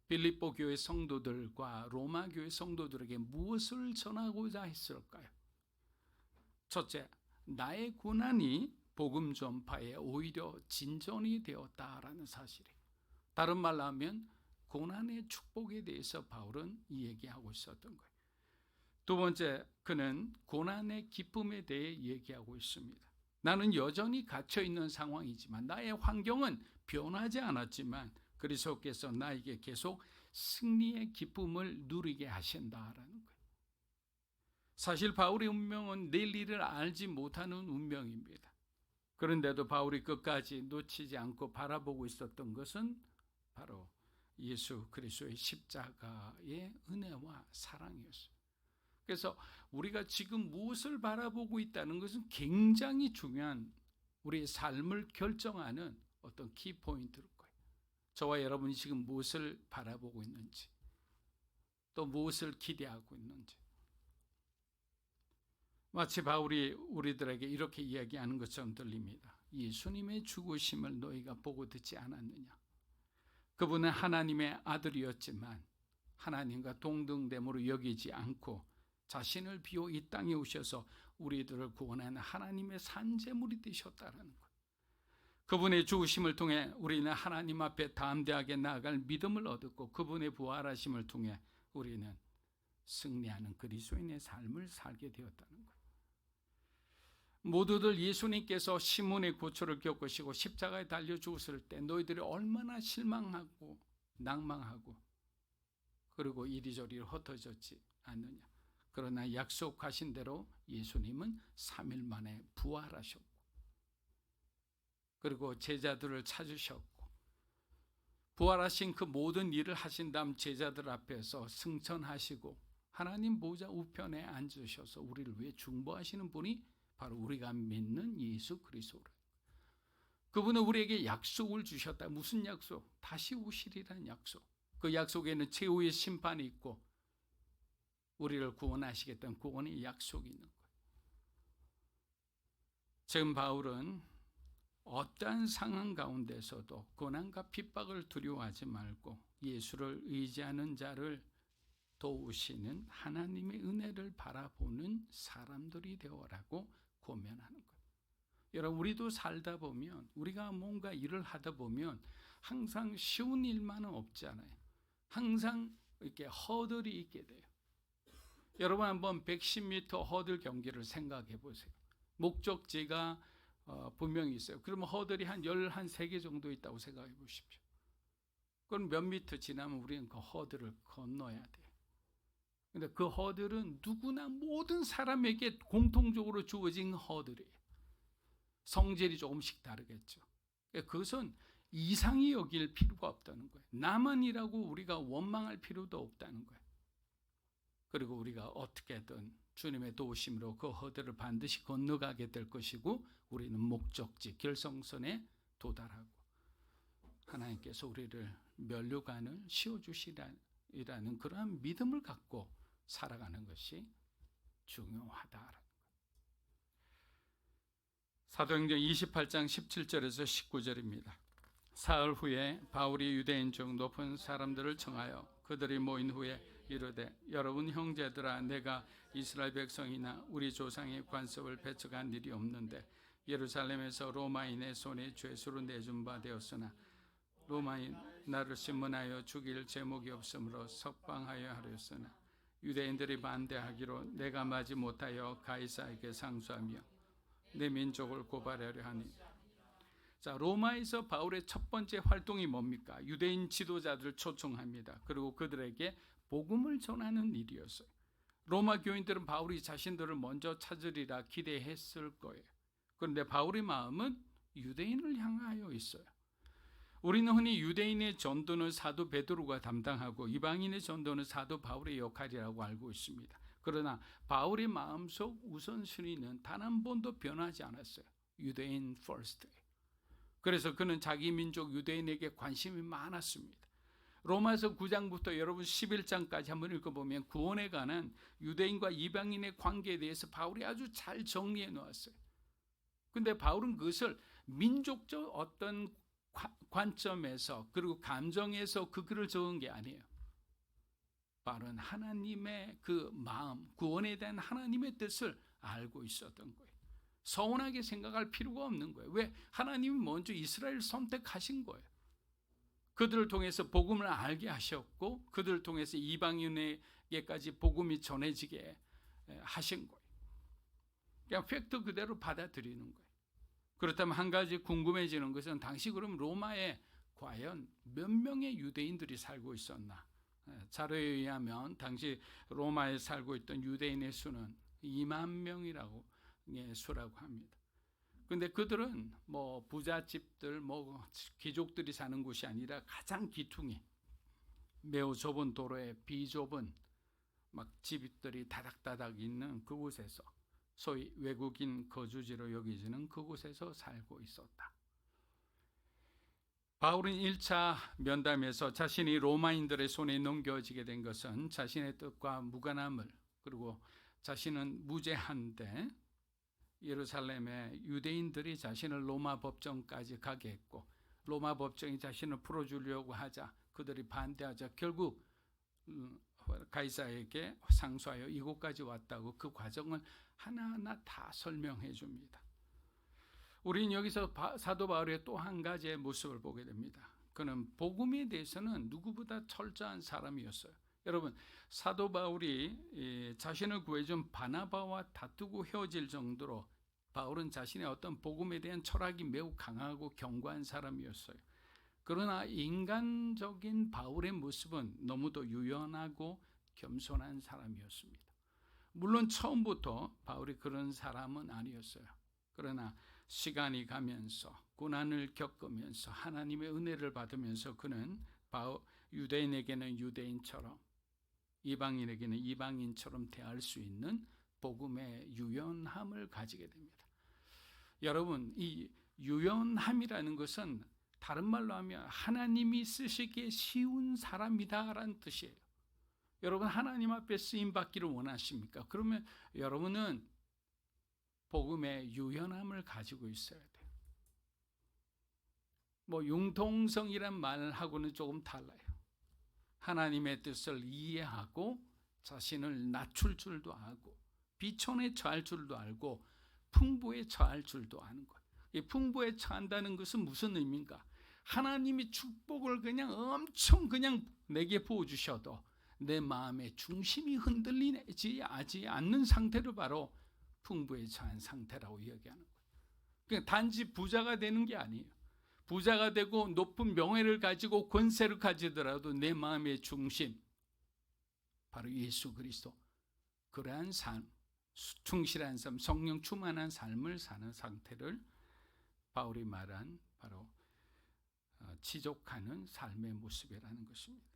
빌립보 교회 성도들과 로마 교회 성도들에게 무엇을 전하고자 했을까요? 첫째, 나의 고난이 복음 전파에 오히려 진전이 되었다라는 사실이에요. 다른 말로 하면 고난의 축복에 대해서 바울은 얘기하고 있었던 거예요. 두 번째, 그는 고난의 기쁨에 대해 얘기하고 있습니다. 나는 여전히 갇혀 있는 상황이지만 나의 환경은 변하지 않았지만 그리스도께서 나에게 계속 승리의 기쁨을 누리게 하신다라는 거예요. 사실 바울의 운명은 내일 일을 알지 못하는 운명입니다. 그런데도 바울이 끝까지 놓치지 않고 바라보고 있었던 것은 바로 예수 그리스도의 십자가의 은혜와 사랑이었어요. 그래서 우리가 지금 무엇을 바라보고 있다는 것은 굉장히 중요한 우리의 삶을 결정하는 어떤 키포인트일 거예요. 저와 여러분이 지금 무엇을 바라보고 있는지, 또 무엇을 기대하고 있는지. 마치 바울이 우리들에게 이렇게 이야기하는 것처럼 들립니다. 예수님의 죽으심을 너희가 보고 듣지 않았느냐? 그분은 하나님의 아들이었지만 하나님과 동등됨으로 여기지 않고 자신을 비워 이 땅에 오셔서 우리들을 구원하는 하나님의 산재물이 되셨다는 거예요. 그분의 죽으심을 통해 우리는 하나님 앞에 담대하게 나아갈 믿음을 얻었고 그분의 부활하심을 통해 우리는 승리하는 그리스도인의 삶을 살게 되었다는 거예요. 모두들 예수님께서 시몬의 고초를 겪으시고 십자가에 달려 죽었을 때 너희들이 얼마나 실망하고 낭망하고 그리고 이리저리 흩어졌지 않느냐. 그러나 약속하신 대로 예수님은 3일 만에 부활하셨고 그리고 제자들을 찾으셨고 부활하신 그 모든 일을 하신 다음 제자들 앞에서 승천하시고 하나님 보좌 우편에 앉으셔서 우리를 위해 중보하시는 분이 바로 우리가 믿는 예수 그리스도라. 그분은 우리에게 약속을 주셨다. 무슨 약속? 다시 오시리라는 약속. 그 약속에는 최후의 심판이 있고 우리를 구원하시겠다는 구원의 약속이 있는 거예요. 지금 바울은 어떠한 상황 가운데서도 고난과 핍박을 두려워하지 말고 예수를 의지하는 자를 도우시는 하나님의 은혜를 바라보는 사람들이 되어라고 고면하는 거예요. 여러분, 우리도 살다 보면 우리가 뭔가 일을 하다 보면 항상 쉬운 일만은 없잖아요. 항상 이렇게 허들이 있게 돼요. 여러분 한번 110m 허들 경기를 생각해 보세요. 목적지가 분명히 있어요. 그러면 허들이 한 13개 정도 있다고 생각해 보십시오. 그럼 몇 미터 지나면 우리는 그 허들을 건너야 돼요. 근데 그 허들은 누구나 모든 사람에게 공통적으로 주어진 허들이에요. 성질이 조금씩 다르겠죠. 그것은 이상히 여길 필요가 없다는 거예요. 나만이라고 우리가 원망할 필요도 없다는 거예요. 그리고 우리가 어떻게든 주님의 도우심으로 그 허들을 반드시 건너가게 될 것이고 우리는 목적지 결성선에 도달하고 하나님께서 우리를 면류관을 씌워주시라는 그러한 믿음을 갖고 살아가는 것이 중요하다라는 것. 사도행전 28장 17절에서 19절입니다. 사흘 후에 바울이 유대인 중 높은 사람들을 청하여 그들이 모인 후에 이르되 여러분 형제들아 내가 이스라엘 백성이나 우리 조상의 관습을 배척한 일이 없는데 예루살렘에서 로마인의 손에 죄수로 내준 바 되었으나 로마인 나를 신문하여 죽일 제목이 없으므로 석방하여 하렸으나 유대인들이 반대하기로 내가 마지 못하여 가이사에게 상소하며 내 민족을 고발하려 하니. 자, 로마에서 바울의 첫 번째 활동이 뭡니까? 유대인 지도자들을 초청합니다. 그리고 그들에게 복음을 전하는 일이었어요. 로마 교인들은 바울이 자신들을 먼저 찾으리라 기대했을 거예요. 그런데 바울의 마음은 유대인을 향하여 있어요. 우리는 흔히 유대인의 전도는 사도 베드로가 담당하고 이방인의 전도는 사도 바울의 역할이라고 알고 있습니다. 그러나 바울의 마음속 우선순위는 단 한 번도 변하지 않았어요. 유대인 퍼스트. 그래서 그는 자기 민족 유대인에게 관심이 많았습니다. 로마서 9장부터 여러분 11장까지 한번 읽어보면 구원에 관한 유대인과 이방인의 관계에 대해서 바울이 아주 잘 정리해 놓았어요. 근데 바울은 그것을 민족적 어떤 관점에서 그리고 감정에서 그 글을 적은 게 아니에요. 바울은 하나님의 그 마음, 구원에 대한 하나님의 뜻을 알고 있었던 거예요. 서운하게 생각할 필요가 없는 거예요. 왜? 하나님이 먼저 이스라엘을 선택하신 거예요. 그들을 통해서 복음을 알게 하셨고 그들을 통해서 이방인에게까지 복음이 전해지게 하신 거예요. 그냥 팩트 그대로 받아들이는 거예요. 그렇다면 한 가지 궁금해지는 것은 당시 그럼 로마에 과연 몇 명의 유대인들이 살고 있었나? 자료에 의하면 당시 로마에 살고 있던 유대인의 수는 2만 명이라고 수라고 합니다. 근데 그들은 뭐 부잣집들, 뭐 귀족들이 사는 곳이 아니라 가장 기퉁에 매우 좁은 도로에 비좁은 막 집들이 다닥다닥 있는 그곳에서 소위 외국인 거주지로 여기지는 그곳에서 살고 있었다. 바울은 1차 면담에서 자신이 로마인들의 손에 넘겨지게 된 것은 자신의 뜻과 무관함을 그리고 자신은 무죄한데 예루살렘의 유대인들이 자신을 로마 법정까지 가게 했고 로마 법정이 자신을 풀어주려고 하자 그들이 반대하자 결국 가이사에게 상소하여 이곳까지 왔다고 그 과정을 하나하나 다 설명해 줍니다. 우리는 여기서 사도 바울의 또 한 가지의 모습을 보게 됩니다. 그는 복음에 대해서는 누구보다 철저한 사람이었어요. 여러분, 사도 바울이 자신을 구해준 바나바와 다투고 헤어질 정도로 바울은 자신의 어떤 복음에 대한 철학이 매우 강하고 견고한 사람이었어요. 그러나 인간적인 바울의 모습은 너무도 유연하고 겸손한 사람이었습니다. 물론 처음부터 바울이 그런 사람은 아니었어요. 그러나 시간이 가면서 고난을 겪으면서 하나님의 은혜를 받으면서 그는 유대인에게는 유대인처럼 이방인에게는 이방인처럼 대할 수 있는 복음의 유연함을 가지게 됩니다. 여러분, 이 유연함이라는 것은 다른 말로 하면 하나님이 쓰시기에 쉬운 사람이다라는 뜻이에요. 여러분, 하나님 앞에 쓰임 받기를 원하십니까? 그러면 여러분은 복음의 유연함을 가지고 있어야 돼요. 뭐 융통성이란 말하고는 조금 달라요. 하나님의 뜻을 이해하고 자신을 낮출 줄도 알고 비천에 처할 줄도 알고 풍부에 처할 줄도 아는 거예요. 이 풍부에 처한다는 것은 무슨 의미인가? 하나님이 축복을 그냥 엄청 그냥 내게 부어주셔도 내 마음의 중심이 흔들리지 않는 상태를 바로 풍부에 처한 상태라고 이야기하는 거예요. 그러니까 단지 부자가 되는 게 아니에요. 부자가 되고 높은 명예를 가지고 권세를 가지더라도 내 마음의 중심, 바로 예수 그리스도, 그러한 삶, 충실한 삶, 성령 충만한 삶을 사는 상태를 바울이 말한 바로 지족하는 삶의 모습이라는 것입니다.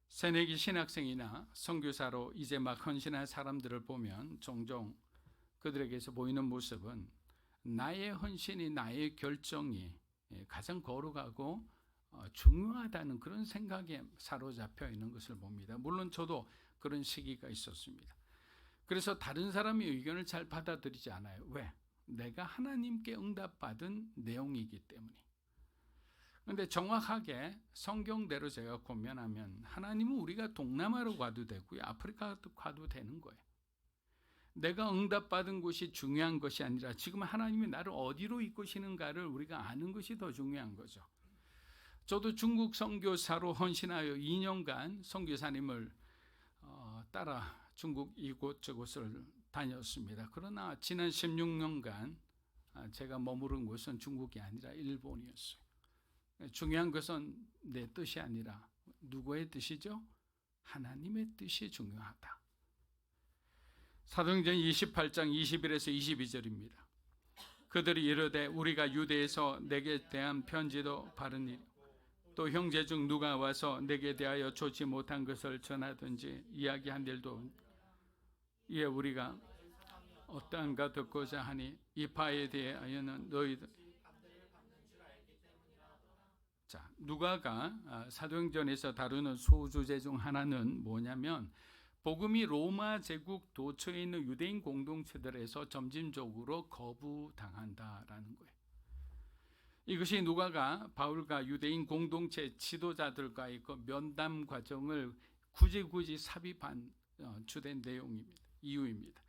새내기 신학생이나 선교사로 이제 막 헌신한 사람들을 보면 종종 그들에게서 보이는 모습은 나의 헌신이, 나의 결정이 가장 거룩하고 중요하다는 그런 생각에 사로잡혀 있는 것을 봅니다. 물론 저도 그런 시기가 있었습니다. 그래서 다른 사람의 의견을 잘 받아들이지 않아요. 왜? 내가 하나님께 응답받은 내용이기 때문에. 그런데 정확하게 성경대로 제가 고면하면 하나님은 우리가 동남아로 가도 되고요, 아프리카도 가도 되는 거예요. 내가 응답받은 곳이 중요한 것이 아니라 지금 하나님이 나를 어디로 이끄시는가를 우리가 아는 것이 더 중요한 거죠. 저도 중국 선교사로 헌신하여 2년간 선교사님을 따라 중국 이곳저곳을 다녔습니다. 그러나 지난 16년간 제가 머무른 곳은 중국이 아니라 일본이었어요. 중요한 것은 내 뜻이 아니라 누구의 뜻이죠? 하나님의 뜻이 중요하다. 사도행전 28장 21에서 22절입니다. 그들이 이르되 우리가 유대에서 내게 대한 편지도 바르니 또 형제 중 누가 와서 내게 대하여 좋지 못한 것을 전하든지 이야기한 일도 이에 우리가 어떠한가 듣고자 하니 이 바에 대하여는 너희들 누가가 사도행전에서 다루는 소주제 중 하나는 뭐냐면 복음이 로마 제국 도처에 있는 유대인 공동체들에서 점진적으로 거부당한다라는 거예요. 이것이 누가가 바울과 유대인 공동체 지도자들과의 그 면담 과정을 굳이 삽입한 주된 내용입니다. 이유입니다.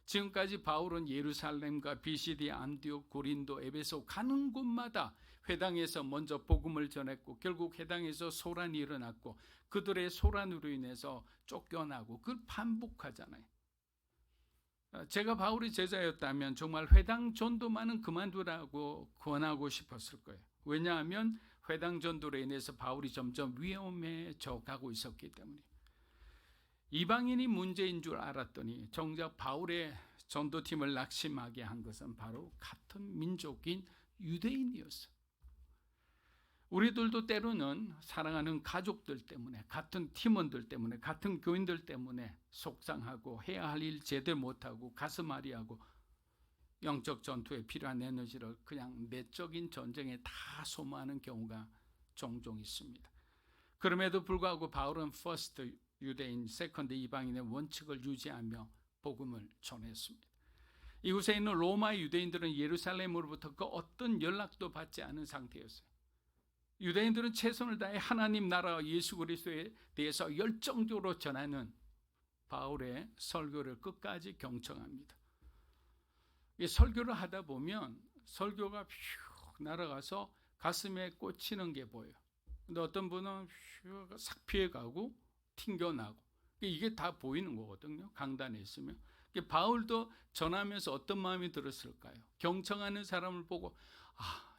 지금까지 바울은 예루살렘과 비시디, 안디옥, 고린도, 에베소 가는 곳마다 회당에서 먼저 복음을 전했고 결국 회당에서 소란이 일어났고 그들의 소란으로 인해서 쫓겨나고 그걸 반복하잖아요. 제가 바울의 제자였다면 정말 회당 전도만은 그만두라고 권하고 싶었을 거예요. 왜냐하면 회당 전도로 인해서 바울이 점점 위험해져 가고 있었기 때문에. 이방인이 문제인 줄 알았더니 정작 바울의 전도팀을 낙심하게 한 것은 바로 같은 민족인 유대인이었어요. 우리들도 때로는 사랑하는 가족들 때문에, 같은 팀원들 때문에, 같은 교인들 때문에 속상하고 해야 할 일 제대로 못하고 가슴 아리하고 영적 전투에 필요한 에너지를 그냥 내적인 전쟁에 다 소모하는 경우가 종종 있습니다. 그럼에도 불구하고 바울은 퍼스트 유대인, 세컨드 이방인의 원칙을 유지하며 복음을 전했습니다. 이곳에 있는 로마 유대인들은 예루살렘으로부터 그 어떤 연락도 받지 않은 상태였어요. 유대인들은 최선을 다해 하나님 나라와 예수 그리스도에 대해서 열정적으로 전하는 바울의 설교를 끝까지 경청합니다. 설교를 하다 보면 설교가 휙 날아가서 가슴에 꽂히는 게 보여요. 근데 어떤 분은 싹 피해가고 튕겨나고 이게 다 보이는 거거든요. 강단에 있으면. 바울도 전하면서 어떤 마음이 들었을까요? 경청하는 사람을 보고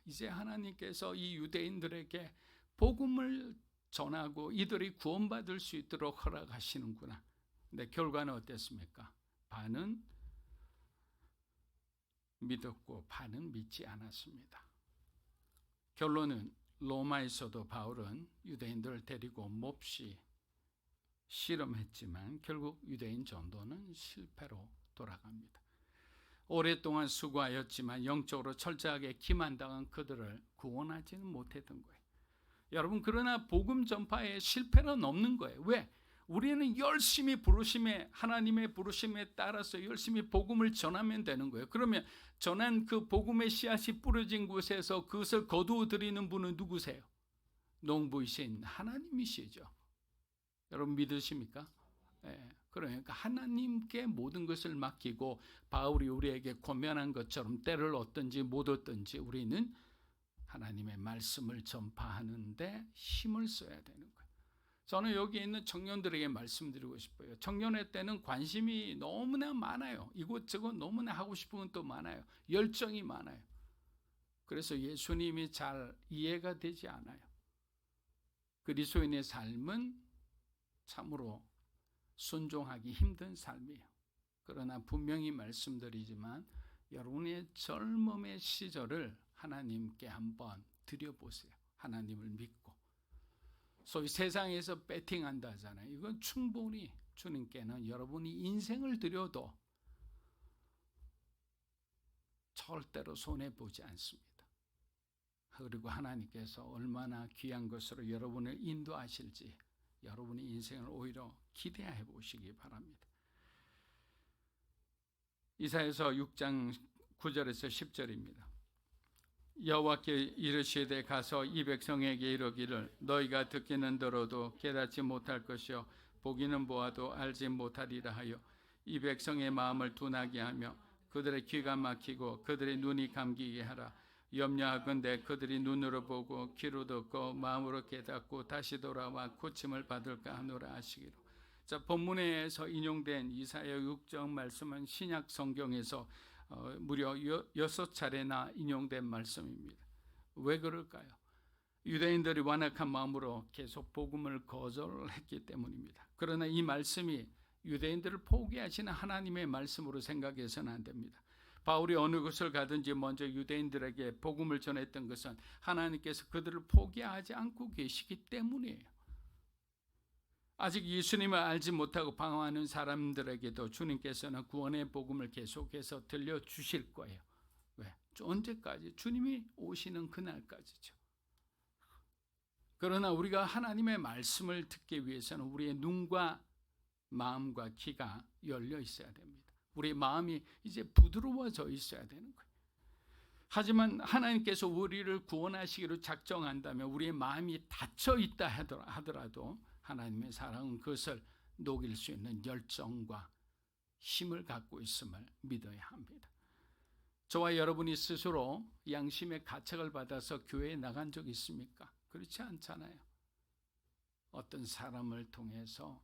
이제 하나님께서 이 유대인들에게 복음을 전하고 이들이 구원받을 수 있도록 허락하시는구나. 근데 결과는 어땠습니까? 반은 믿었고 반은 믿지 않았습니다. 결론은 로마에서도 바울은 유대인들을 데리고 몹시 실험했지만 결국 유대인 전도는 실패로 돌아갑니다. 오랫동안 수고하였지만 영적으로 철저하게 기만당한 그들을 구원하지는 못했던 거예요. 여러분, 그러나 복음 전파에 실패는 없는 거예요. 왜? 우리는 열심히 하나님의 부르심에 따라서 열심히 복음을 전하면 되는 거예요. 그러면 전한 그 복음의 씨앗이 뿌려진 곳에서 그것을 거두어들이는 분은 누구세요? 농부이신 하나님이시죠. 여러분 믿으십니까? 네. 그러니까 하나님께 모든 것을 맡기고 바울이 우리에게 권면한 것처럼 때를 얻든지 못 얻든지 우리는 하나님의 말씀을 전파하는데 힘을 써야 되는 거예요. 저는 여기 있는 청년들에게 말씀드리고 싶어요. 청년회 때는 관심이 너무나 많아요. 이곳저곳 너무나 하고 싶은 것도 많아요. 열정이 많아요. 그래서 예수님이 잘 이해가 되지 않아요. 그리스도인의 삶은 참으로 순종하기 힘든 삶이에요. 그러나 분명히 말씀드리지만 여러분의 젊음의 시절을 하나님께 한번 드려보세요. 하나님을 믿고. 소위 세상에서 배팅한다 하잖아요. 이건 충분히 주님께는 여러분이 인생을 드려도 절대로 손해보지 않습니다. 그리고 하나님께서 얼마나 귀한 것으로 여러분을 인도하실지 여러분의 인생을 오히려 기대해 보시기 바랍니다. 이사야서 6장 9절에서 10절입니다. 여호와께 이르시되 가서 이 백성에게 이르기를 너희가 듣기는 들어도 깨닫지 못할 것이요 보기는 보아도 알지 못하리라 하여 이 백성의 마음을 둔하게 하며 그들의 귀가 막히고 그들의 눈이 감기게 하라. 염려하건대 그들이 눈으로 보고 귀로 듣고 마음으로 깨닫고 다시 돌아와 고침을 받을까 하노라 하시기로. 자, 본문에서 인용된 이사야 6장 말씀은 신약 성경에서 무려 6차례나 인용된 말씀입니다. 왜 그럴까요? 유대인들이 완악한 마음으로 계속 복음을 거절했기 때문입니다. 그러나 이 말씀이 유대인들을 포기하시는 하나님의 말씀으로 생각해서는 안 됩니다. 바울이 어느 곳을 가든지 먼저 유대인들에게 복음을 전했던 것은 하나님께서 그들을 포기하지 않고 계시기 때문이에요. 아직 예수님을 알지 못하고 방황하는 사람들에게도 주님께서는 구원의 복음을 계속해서 들려주실 거예요. 왜? 언제까지? 주님이 오시는 그날까지죠. 그러나 우리가 하나님의 말씀을 듣기 위해서는 우리의 눈과 마음과 귀가 열려 있어야 됩니다. 우리 마음이 이제 부드러워져 있어야 되는 거예요. 하지만 하나님께서 우리를 구원하시기로 작정한다면 우리의 마음이 닫혀 있다 하더라도 하나님의 사랑은 그것을 녹일 수 있는 열정과 힘을 갖고 있음을 믿어야 합니다. 저와 여러분이 스스로 양심의 가책을 받아서 교회에 나간 적 있습니까? 그렇지 않잖아요. 어떤 사람을 통해서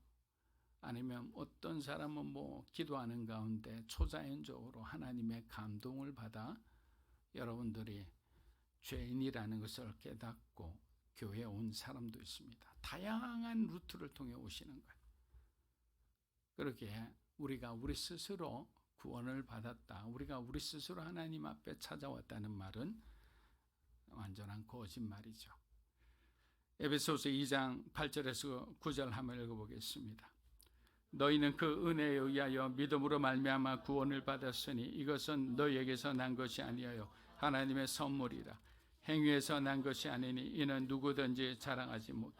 아니면 어떤 사람은 기도하는 가운데 초자연적으로 하나님의 감동을 받아 여러분들이 죄인이라는 것을 깨닫고 교회에 온 사람도 있습니다. 다양한 루트를 통해 오시는 거예요. 그렇게 우리가 우리 스스로 구원을 받았다, 우리가 우리 스스로 하나님 앞에 찾아왔다는 말은 완전한 거짓말이죠. 에베소서 2장 8절에서 9절 한번 읽어보겠습니다. 너희는 그 은혜에 의하여 믿음으로 말미암아 구원을 받았으니 이것은 너희에게서 난 것이 아니하여 하나님의 선물이라. 행위에서 난 것이 아니니 이는 누구든지 자랑하지 못.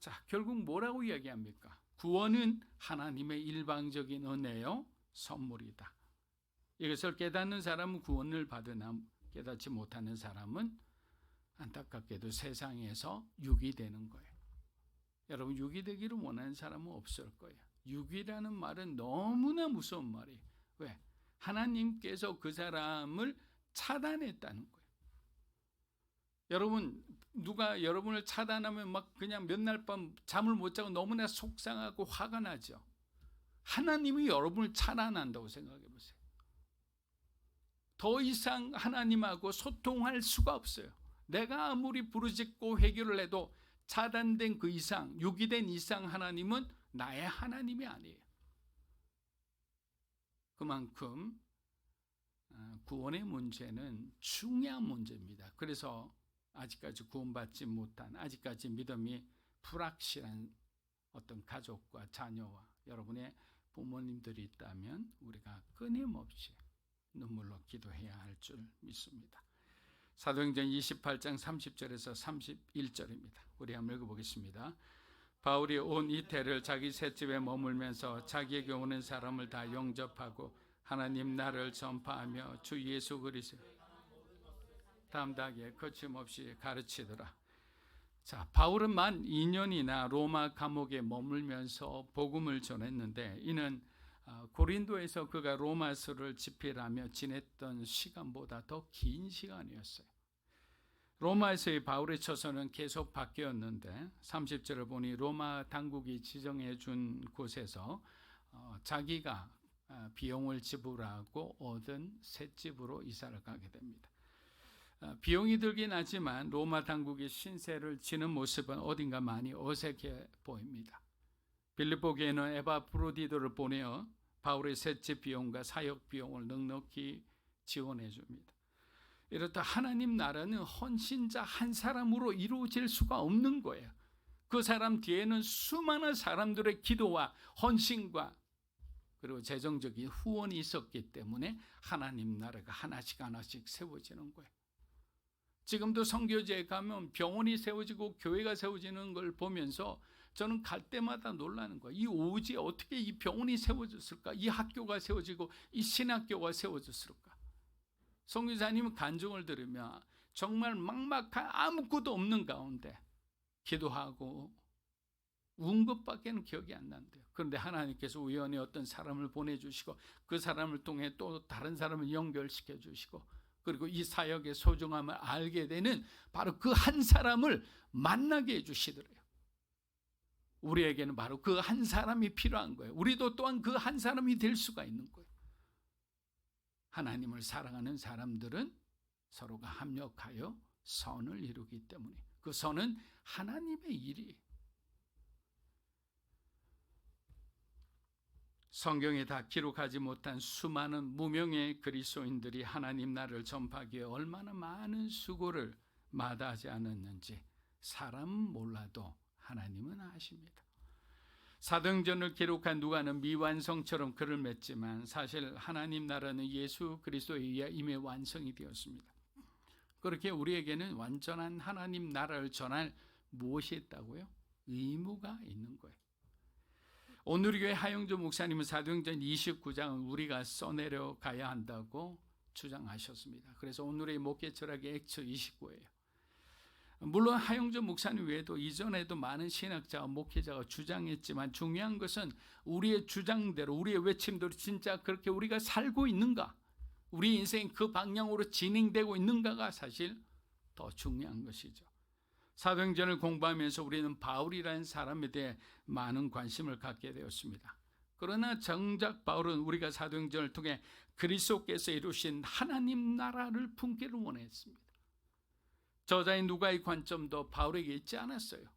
자, 결국 뭐라고 이야기합니까? 구원은 하나님의 일방적인 은혜요 선물이다. 이것을 깨닫는 사람은 구원을 받으나 깨닫지 못하는 사람은 안타깝게도 세상에서 육이 되는 거예요. 여러분, 육이 되기를 원하는 사람은 없을 거예요. 육이라는 말은 너무나 무서운 말이에요. 왜? 하나님께서 그 사람을 차단했다는 거예요. 여러분, 누가 여러분을 차단하면 막 그냥 몇 날 밤 잠을 못 자고 너무나 속상하고 화가 나죠. 하나님이 여러분을 차단한다고 생각해 보세요. 더 이상 하나님하고 소통할 수가 없어요. 내가 아무리 부르짖고 회개를 해도 차단된 그 이상, 육이 된 이상 하나님은 나의 하나님이 아니에요. 그만큼 구원의 문제는 중요한 문제입니다. 그래서 아직까지 구원받지 못한, 아직까지 믿음이 불확실한 어떤 가족과 자녀와 여러분의 부모님들이 있다면 우리가 끊임없이 눈물로 기도해야 할 줄 믿습니다. 사도행전 28장 30절에서 31절입니다. 우리 한번 읽어보겠습니다. 바울이 온 이태를 자기 셋집에 머물면서 자기에게 오는 사람을 다 영접하고 하나님 나라를 전파하며 주 예수 그리스도 담대하게 거침없이 가르치더라. 자, 바울은 만 2년이나 로마 감옥에 머물면서 복음을 전했는데 이는 고린도에서 그가 로마서를 집필하며 지냈던 시간보다 더 긴 시간이었어요. 로마에서의 바울의 처소는 계속 바뀌었는데 30절을 보니 로마 당국이 지정해 준 곳에서 자기가 비용을 지불하고 얻은 새 집으로 이사를 가게 됩니다. 비용이 들긴 하지만 로마 당국이 신세를 지는 모습은 어딘가 많이 어색해 보입니다. 빌립보 교회는 에바프로디도를 보내어 바울의 셋집 비용과 사역 비용을 넉넉히 지원해 줍니다. 이렇다 하나님 나라는 헌신자 한 사람으로 이루어질 수가 없는 거예요. 그 사람 뒤에는 수많은 사람들의 기도와 헌신과 그리고 재정적인 후원이 있었기 때문에 하나님 나라가 하나씩 하나씩 세워지는 거예요. 지금도 선교지에 가면 병원이 세워지고 교회가 세워지는 걸 보면서 저는 갈 때마다 놀라는 거예요. 이 오지에 어떻게 이 병원이 세워졌을까? 이 학교가 세워지고 이 신학교가 세워졌을까? 선교사님은 간증을 들으면 정말 막막한 아무것도 없는 가운데 기도하고 운 것밖에는 기억이 안 난대요. 그런데 하나님께서 우연히 어떤 사람을 보내주시고 그 사람을 통해 또 다른 사람을 연결시켜 주시고 그리고 이 사역의 소중함을 알게 되는 바로 그 한 사람을 만나게 해주시더래요. 우리에게는 바로 그 한 사람이 필요한 거예요. 우리도 또한 그 한 사람이 될 수가 있는 거예요. 하나님을 사랑하는 사람들은 서로가 합력하여 선을 이루기 때문에 그 선은 하나님의 일이에요. 성경에 다 기록하지 못한 수많은 무명의 그리스도인들이 하나님 나라를 전파하기에 얼마나 많은 수고를 마다하지 않았는지 사람은 몰라도 하나님은 아십니다. 사도행전을 기록한 누가는 미완성처럼 글을 맺지만 사실 하나님 나라는 예수 그리스도에 의해 이미 완성이 되었습니다. 그렇게 우리에게는 완전한 하나님 나라를 전할 무엇이 있다고요? 의무가 있는 거예요. 오늘 교회 하영조 목사님은 사도행전 29장을 우리가 써내려 가야 한다고 주장하셨습니다. 그래서 오늘의 목회 철학이 액처 29예요. 물론 하영조 목사님 외에도 이전에도 많은 신학자와 목회자가 주장했지만 중요한 것은 우리의 주장대로 우리의 외침대로 진짜 그렇게 우리가 살고 있는가, 우리 인생이 그 방향으로 진행되고 있는가가 사실 더 중요한 것이죠. 사도행전을 공부하면서 우리는 바울이라는 사람에 대해 많은 관심을 갖게 되었습니다. 그러나 정작 바울은 우리가 사도행전을 통해 그리스도께서 이루신 하나님 나라를 품기를 원했습니다. 저자인 누가의 관점도 바울에게 있지 않았어요.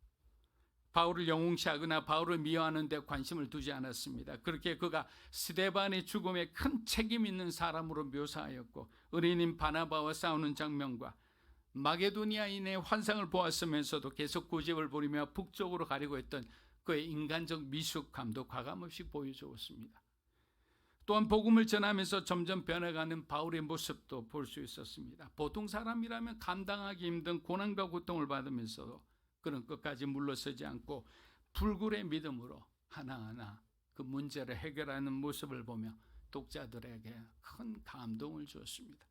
바울을 영웅시하거나 바울을 미워하는 데 관심을 두지 않았습니다. 그렇게 그가 스데반의 죽음에 큰 책임 있는 사람으로 묘사하였고 의뢰인 바나바와 싸우는 장면과 마게도니아인의 환상을 보았으면서도 계속 고집을 부리며 북쪽으로 가려고 했던 그의 인간적 미숙함도 과감없이 보여주었습니다. 또한 복음을 전하면서 점점 변해가는 바울의 모습도 볼 수 있었습니다. 보통 사람이라면 감당하기 힘든 고난과 고통을 받으면서도 그는 끝까지 물러서지 않고 불굴의 믿음으로 하나하나 그 문제를 해결하는 모습을 보며 독자들에게 큰 감동을 주었습니다.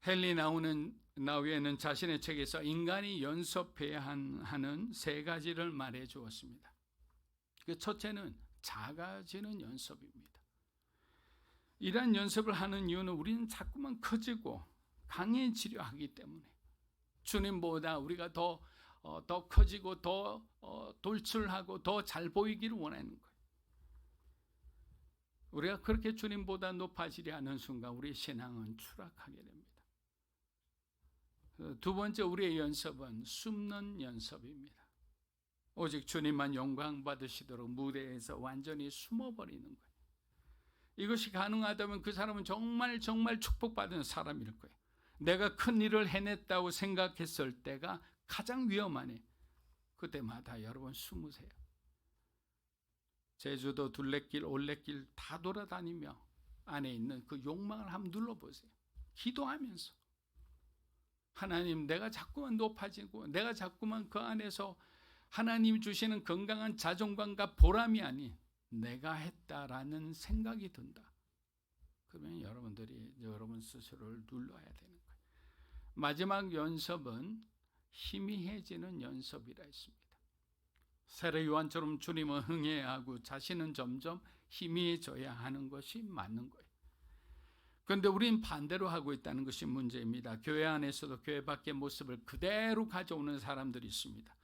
헨리 나우에는 자신의 책에서 인간이 연습해야 하는 세 가지를 말해 주었습니다. 그 첫째는 작아지는 연습입니다. 이러한 연습을 하는 이유는 우리는 자꾸만 커지고 강해지려 하기 때문에 주님보다 우리가 더 커지고 더 돌출하고 더 잘 보이기를 원하는 거예요. 우리가 그렇게 주님보다 높아지려 하는 순간 우리의 신앙은 추락하게 됩니다. 두 번째 우리의 연습은 숨는 연습입니다. 오직 주님만 영광 받으시도록 무대에서 완전히 숨어버리는 거예요. 이것이 가능하다면 그 사람은 정말 축복받은 사람일 거예요. 내가 큰 일을 해냈다고 생각했을 때가 가장 위험하네. 그때마다 여러분 숨으세요. 제주도 둘레길 올레길 다 돌아다니며 안에 있는 그 욕망을 한번 눌러보세요. 기도하면서 하나님, 내가 자꾸만 높아지고 내가 자꾸만 그 안에서 하나님 주시는 건강한 자존감과 보람이 아닌 내가 했다라는 생각이 든다. 그러면 여러분들이 여러분 스스로를 눌러야 되는 거예요. 마지막 연습은 희미해지는 연습이라 했습니다. 세례 요한처럼 주님은 흥해야 하고 자신은 점점 희미해져야 하는 것이 맞는 거예요. 그런데 우리는 반대로 하고 있다는 것이 문제입니다. 교회 안에서도 교회 밖의 모습을 그대로 가져오는 사람들이 있습니다.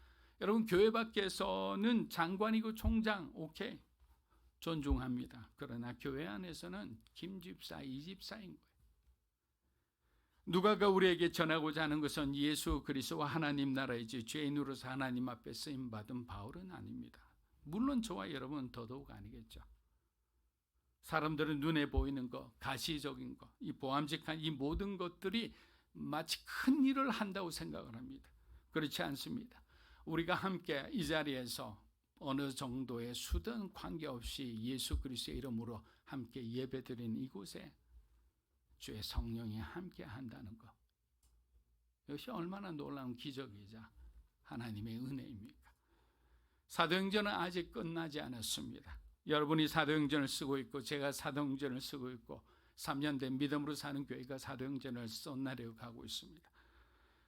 여러분, 교회 밖에서는 장관이고 총장 오케이, 존중합니다. 그러나 교회 안에서는 김집사, 이집사인 거예요. 누가가 우리에게 전하고자 하는 것은 예수 그리스도와 하나님 나라이지 죄인으로서 하나님 앞에 쓰임받은 바울은 아닙니다. 물론 저와 여러분은 더더욱 아니겠죠. 사람들은 눈에 보이는 것, 가시적인 것, 이 보암직한 이 모든 것들이 마치 큰 일을 한다고 생각을 합니다. 그렇지 않습니다. 우리가 함께 이 자리에서 어느 정도의 수든 관계없이 예수 그리스도의 이름으로 함께 예배드린 이곳에 주의 성령이 함께 한다는 것, 이것이 얼마나 놀라운 기적이자 하나님의 은혜입니까? 사도행전은 아직 끝나지 않았습니다. 여러분이 사도행전을 쓰고 있고 제가 사도행전을 쓰고 있고 3년 된 믿음으로 사는 교회가 사도행전을 써나려 가고 있습니다.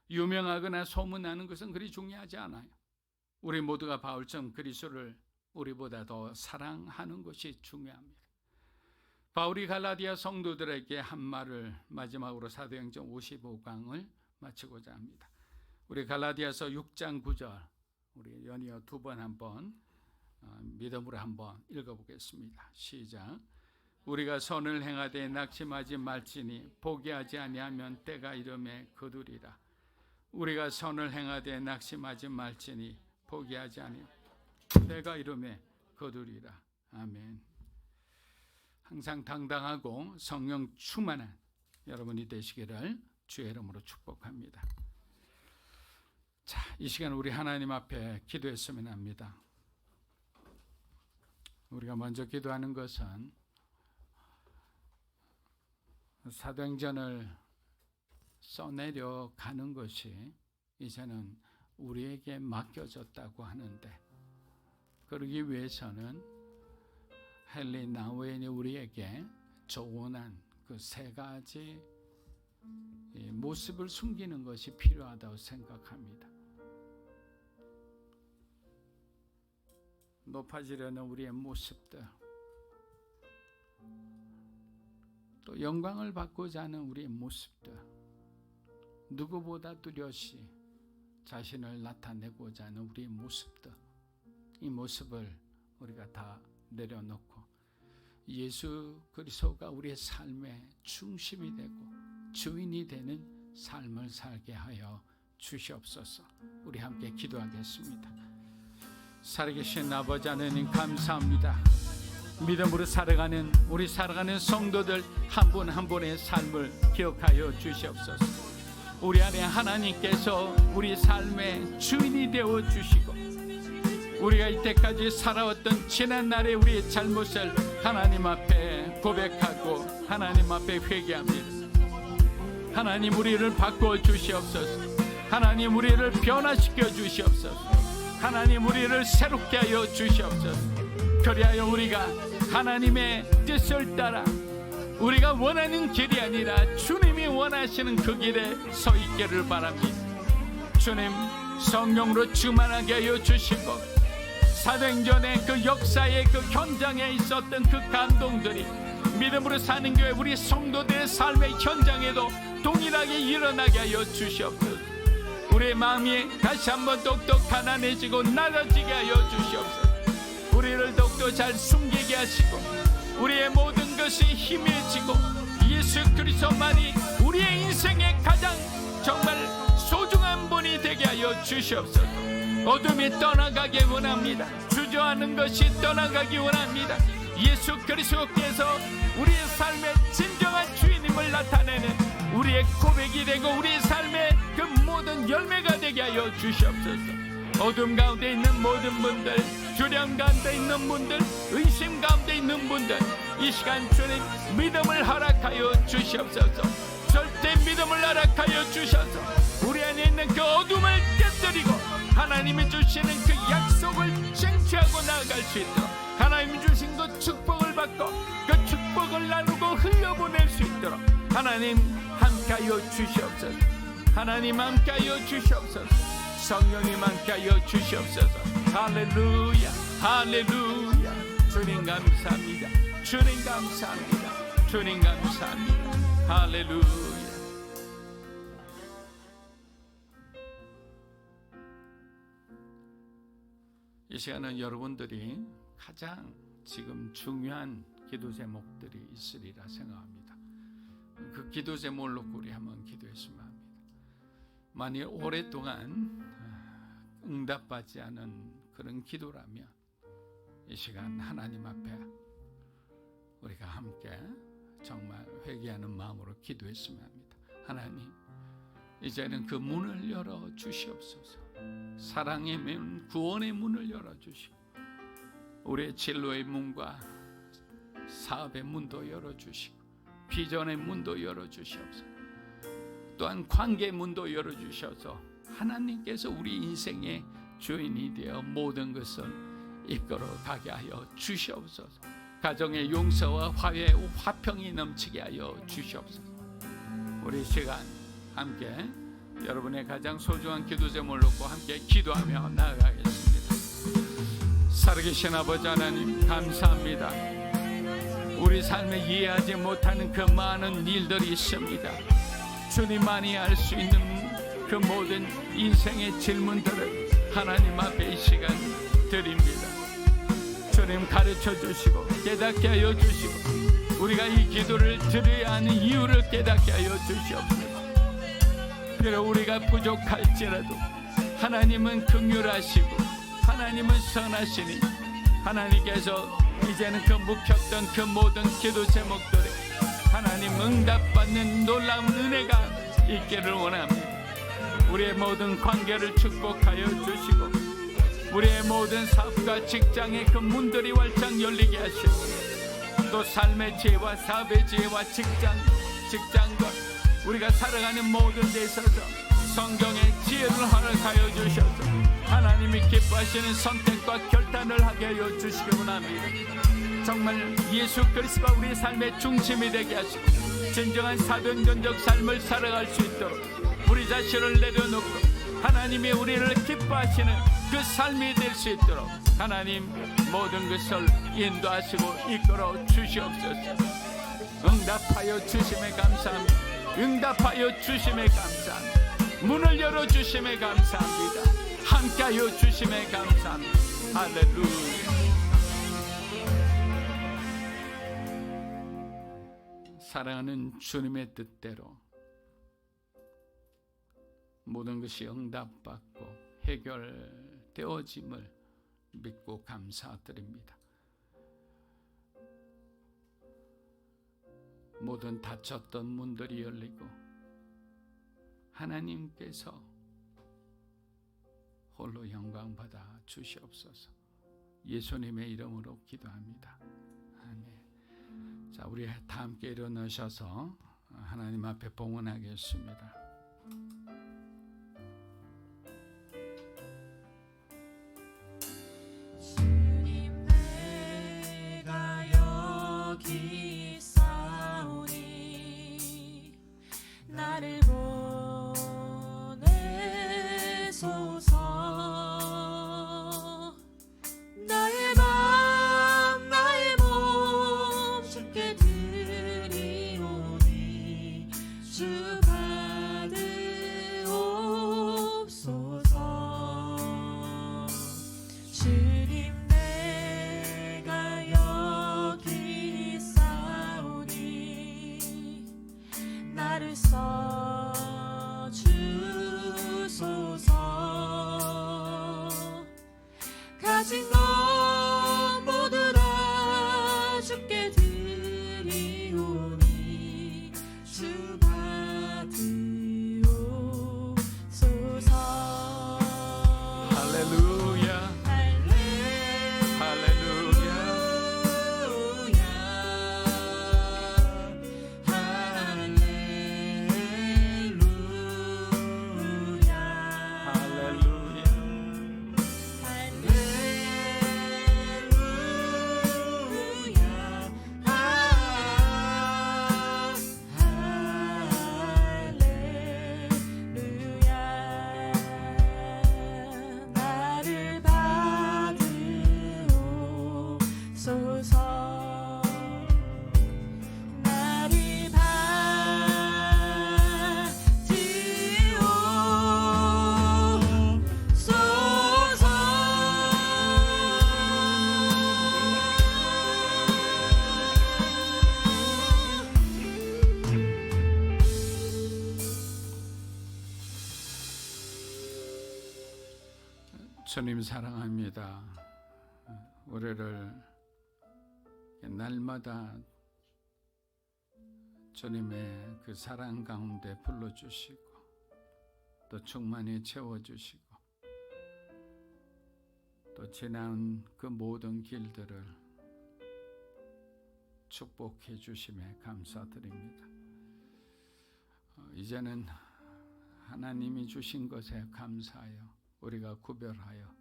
유명하거나 소문나는 것은 그리 중요하지 않아요. 우리 모두가 바울처럼 그리스도를 우리보다 더 사랑하는 것이 중요합니다. 바울이 갈라디아 성도들에게 한 말을 마지막으로 사도행전 55강을 마치고자 합니다. 우리 갈라디아서 6장 9절 우리 연이어 두 번 한번 믿음으로 한번 읽어보겠습니다. 시작. 우리가 선을 행하되 낙심하지 말지니 포기하지 아니하면 때가 이름에 거두리라. 우리가 선을 행하되 낙심하지 말지니 포기하지 아니하면 때가 이름에 거두리라. 아멘. 항상 당당하고 성령 충만한 여러분이 되시기를 주의 이름으로 축복합니다. 자, 이 시간 우리 하나님 앞에 기도했으면 합니다. 우리가 먼저 기도하는 것은 사도행전을 써내려 가는 것이 이제는 우리에게 맡겨졌다고 하는데, 그러기 위해서는 헨리 나우엔이 우리에게 조언한 그 세 가지 모습을 숨기는 것이 필요하다고 생각합니다. 높아지려는 우리의 모습들, 또 영광을 받고자 하는 우리의 모습들, 누구보다 뚜렷이 자신을 나타내고자 하는 우리의 모습들, 이 모습을 우리가 다 내려놓고 예수 그리스도가 우리의 삶의 중심이 되고 주인이 되는 삶을 살게 하여 주시옵소서. 우리 함께 기도하겠습니다. 살아계신 아버지 하나님, 감사합니다. 믿음으로 살아가는 우리 살아가는 성도들 한 분 한 분의 삶을 기억하여 주시옵소서. 우리 안에 하나님께서 우리 삶의 주인이 되어 주시고, 우리가 이때까지 살아왔던 지난날의 우리의 잘못을 하나님 앞에 고백하고 하나님 앞에 회개합니다. 하나님, 우리를 바꾸어 주시옵소서. 하나님, 우리를 변화시켜 주시옵소서. 하나님, 우리를 새롭게 하여 주시옵소서. 그리하여 우리가 하나님의 뜻을 따라 우리가 원하는 길이 아니라 주님이 원하시는 그 길에 서 있기를 바랍니다. 주님, 성령으로 충만하게 하여 주시고, 사도행전의 그 역사의 그 현장에 있었던 그 감동들이 믿음으로 사는 교회 우리 성도들의 삶의 현장에도 동일하게 일어나게 하여 주시옵소서. 우리의 마음이 다시 한번 더욱더 가난해지고 낮아지게 하여 주시옵소서. 우리를 더욱더 잘 숨기게 하시고, 우리의 모든 것이 희미해지고 예수 그리스도만이 우리의 인생의 가장 정말 소중한 분이 되게 하여 주시옵소서. 어둠이 떠나가기 원합니다. 주저하는 것이 떠나가기 원합니다. 예수 그리스도께서 우리의 삶의 진정한 주인임을 나타내는 우리의 고백이 되고 우리의 삶의 그 모든 열매가 되게 하여 주시옵소서. 어둠 가운데 있는 모든 분들, 주량 가운데 있는 분들, 의심 가운데 있는 분들, 이 시간 주님 믿음을 허락하여 주시옵소서. 절대 믿음을 허락하여 주셔서 우리 안에 있는 그 어둠을 깨뜨리고 하나님이 주시는 그 약속을 쟁취하고 나아갈 수 있도록, 하나님이 주신 그 축복을 받고 그 축복을 나누고 흘려보낼 수 있도록 하나님 함께하여 주시옵소서. 하나님 함께하여 주시옵소서. 성령님 함께하여 주시옵소서. 할렐루야, 할렐루야. 주님 감사합니다. 주님 감사합니다. 주님 감사합니다. 할렐루야. 이 시간은 여러분들이 가장 지금 중요한 기도 제목들이 있으리라 생각합니다. 그 기도 제목을 놓고 우리 한번 기도했으면 합니다. 만일 오랫동안 응답받지 않은 그런 기도라면 이 시간 하나님 앞에 우리가 함께 정말 회개하는 마음으로 기도했으면 합니다. 하나님, 이제는 그 문을 열어 주시옵소서. 사랑의 문, 구원의 문을 열어 주시고 우리의 진로의 문과 사업의 문도 열어 주시고 비전의 문도 열어 주시옵소서. 또한 관계의 문도 열어 주셔서 하나님께서 우리 인생의 주인이 되어 모든 것을 이끌어 가게 하여 주시옵소서. 가정의 용서와 화평이 넘치게 하여 주시옵소서. 우리 시간 함께 여러분의 가장 소중한 기도 제목을 놓고 함께 기도하며 나아가겠습니다. 살아계신 아버지 하나님, 감사합니다. 우리 삶에 이해하지 못하는 그 많은 일들이 있습니다. 주님만이 알 수 있는 그 모든 인생의 질문들을 하나님 앞에 이 시간 드립니다. 주님 가르쳐 주시고 깨닫게 하여 주시고 우리가 이 기도를 드려야 하는 이유를 깨닫게 하여 주시옵소서. 비록 우리가 부족할지라도 하나님은 긍휼하시고 하나님은 선하시니 하나님께서 이제는 그 묵혔던 그 모든 기도 제목들에 하나님 응답받는 놀라운 은혜가 있기를 원합니다. 우리의 모든 관계를 축복하여 주시고 우리의 모든 사업과 직장의 그 문들이 활짝 열리게 하시고 또 삶의 지혜와 사업의 지혜와 직장과 우리가 살아가는 모든 데 있어서 성경의 지혜를 허락하여 주셔서 하나님이 기뻐하시는 선택과 결단을 하게 하여 주시기 원합니다. 정말 예수 그리스도가 우리 삶의 중심이 되게 하시고 진정한 사도행전적 삶을 살아갈 수 있도록 우리 자신을 내려놓고 하나님이 우리를 기뻐하시는 그 삶이 될 수 있도록 하나님 모든 것을 인도하시고 이끌어 주시옵소서. 응답하여 주심에 감사합니다. 응답하여 주심에 감사합니다. 문을 열어주심에 감사합니다. 함께하여 주심에 감사합니다. 할렐루야. 사랑하는 주님의 뜻대로 모든 것이 응답받고 해결되어짐을 믿고 감사드립니다. 모든 닫혔던 문들이 열리고 하나님께서 홀로 영광 받아 주시옵소서. 예수님의 이름으로 기도합니다. 아멘. 자, 우리 다 함께 일어나셔서 하나님 앞에 봉헌하겠습니다. 주님, 내가 여기 있사오니 나를 보내소서. 나의 맘 나의 몸 주께 드리오니 주 받으옵소서. 주님, 내가 여기 있사오니 나를 써주소서. 가진 것 모두 다 주께 드리오니 주 받으옵소서. 할렐루야. 할렐루야. 할렐루야. 나를 받으옵소서. 나를 받으옵소서. 주님 사랑합니다. 우리를 날마다 주님의 그 사랑 가운데 불러주시고 또 충만히 채워주시고 또 지난 그 모든 길들을 축복해 주심에 감사드립니다. 이제는 하나님이 주신 것에 감사하여 우리가 구별하여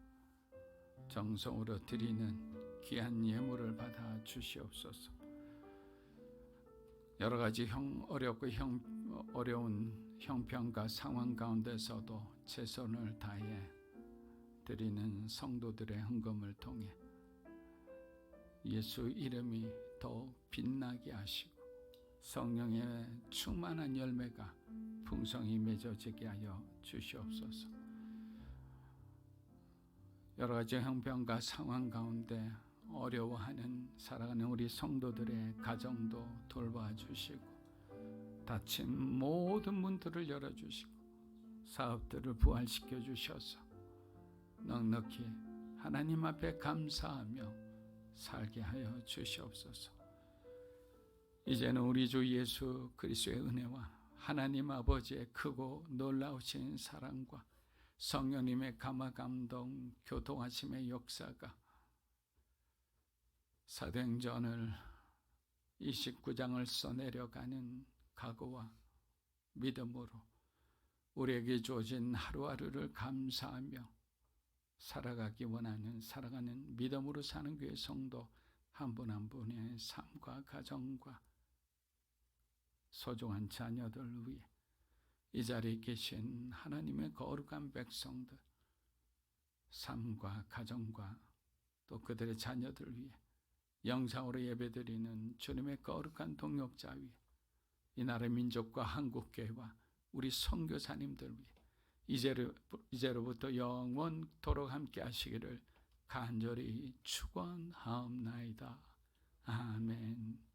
정성으로 드리는 귀한 예물을 받아 주시옵소서. 여러 가지 어려운 형편과 상황 가운데서도 최선을 다해 드리는 성도들의 헌금을 통해 예수 이름이 더 빛나게 하시고 성령의 충만한 열매가 풍성히 맺어지게 하여 주시옵소서. 여러 가지 형편과 상황 가운데 어려워하는 살아가는 우리 성도들의 가정도 돌봐주시고 닫힌 모든 문들을 열어주시고 사업들을 부활시켜 주셔서 넉넉히 하나님 앞에 감사하며 살게 하여 주시옵소서. 이제는 우리 주 예수 그리스도의 은혜와 하나님 아버지의 크고 놀라우신 사랑과 성령님의 감화감동 교통하심의 역사가 사도행전을 29장을 써내려가는 각오와 믿음으로 우리에게 주어진 하루하루를 감사하며 살아가기 원하는 살아가는 믿음으로 사는 교회 성도 한 분 한 분의 삶과 가정과 소중한 자녀들 위해 이 자리에 계신 하나님의 거룩한 백성들 삶과 가정과 또 그들의 자녀들 위해 영상으로 예배드리는 주님의 거룩한 동역자 위해 이 나라 민족과 한국교회와 우리 선교사님들 위해 이제로부터 영원토록 함께 하시기를 간절히 축원하옵나이다. 아멘.